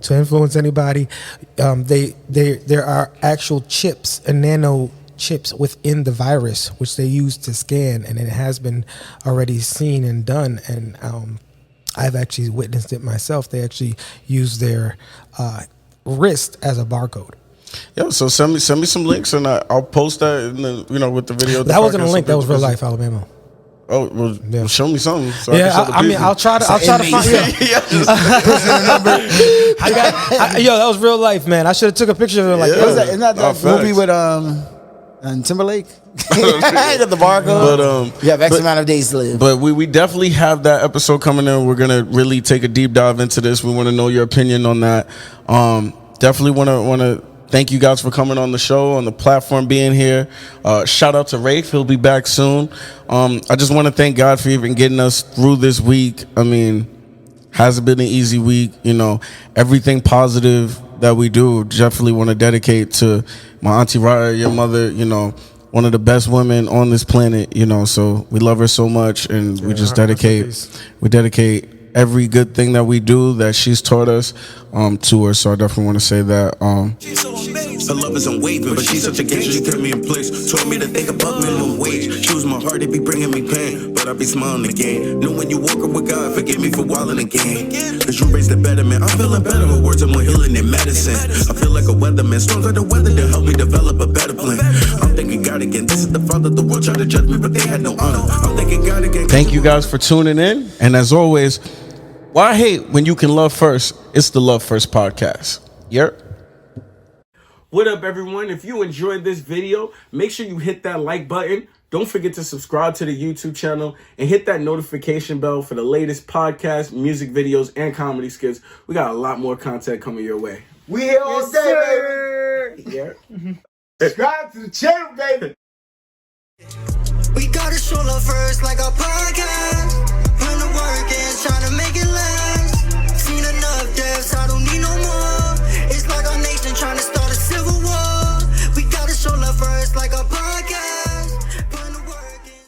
to influence anybody, there are actual chips and nano chips within the virus which they use to scan, and it has been already seen and done, and I've actually witnessed it myself. They actually use their wrist as a barcode. Yeah, so send me some links, and I'll post that in the, you know, with the video. That wasn't a link. That was real life, Alabama. Oh, well, Yeah. Show me something. So I mean, I'll try to find. Yeah. Yo, that was real life, man. I should have took a picture of it. Like, Yeah. yo, Isn't that movie with Timberlake? The barcode. But You have X amount of days to live. But we definitely have that episode coming in. We're gonna really take a deep dive into this. We want to know your opinion on that. Definitely want to thank you guys for coming on the show, on the platform, being here. Shout out to Wraith. He'll be back soon. I just want to thank God for even getting us through this week. I mean, hasn't been an easy week. You know, everything positive that we do, definitely want to dedicate to my auntie Raya, your mother, you know, one of the best women on this planet, you know, so we love her so much, and we just dedicate every good thing that we do that she's taught us to her. So I definitely want to say that. Her love is unwavering, but she's such a gangster, she kept me in place. Told me to think above minimum wage. She was my heart, it be bringing me pain, but I be smiling again. Know when you walking with God, forgive me for wilding again. Cause you raised the better man, I'm feeling better. Her words are more healing than medicine. I feel like a weatherman, stronger the weather to help me develop a better plan. I'm thanking God again, this is the father, the world tried to judge me, but they had no honor. I'm thanking God again. Thank you guys for tuning in, and as always, why hate when you can love first? It's the Love First podcast. Yep. What up, everyone? If you enjoyed this video, make sure you hit that like button. Don't forget to subscribe to the YouTube channel and hit that notification bell for the latest podcasts, music videos, and comedy skits. We got a lot more content coming your way. We here all day, baby. Yeah. Subscribe to the channel, baby. We gotta show love first like a podcast.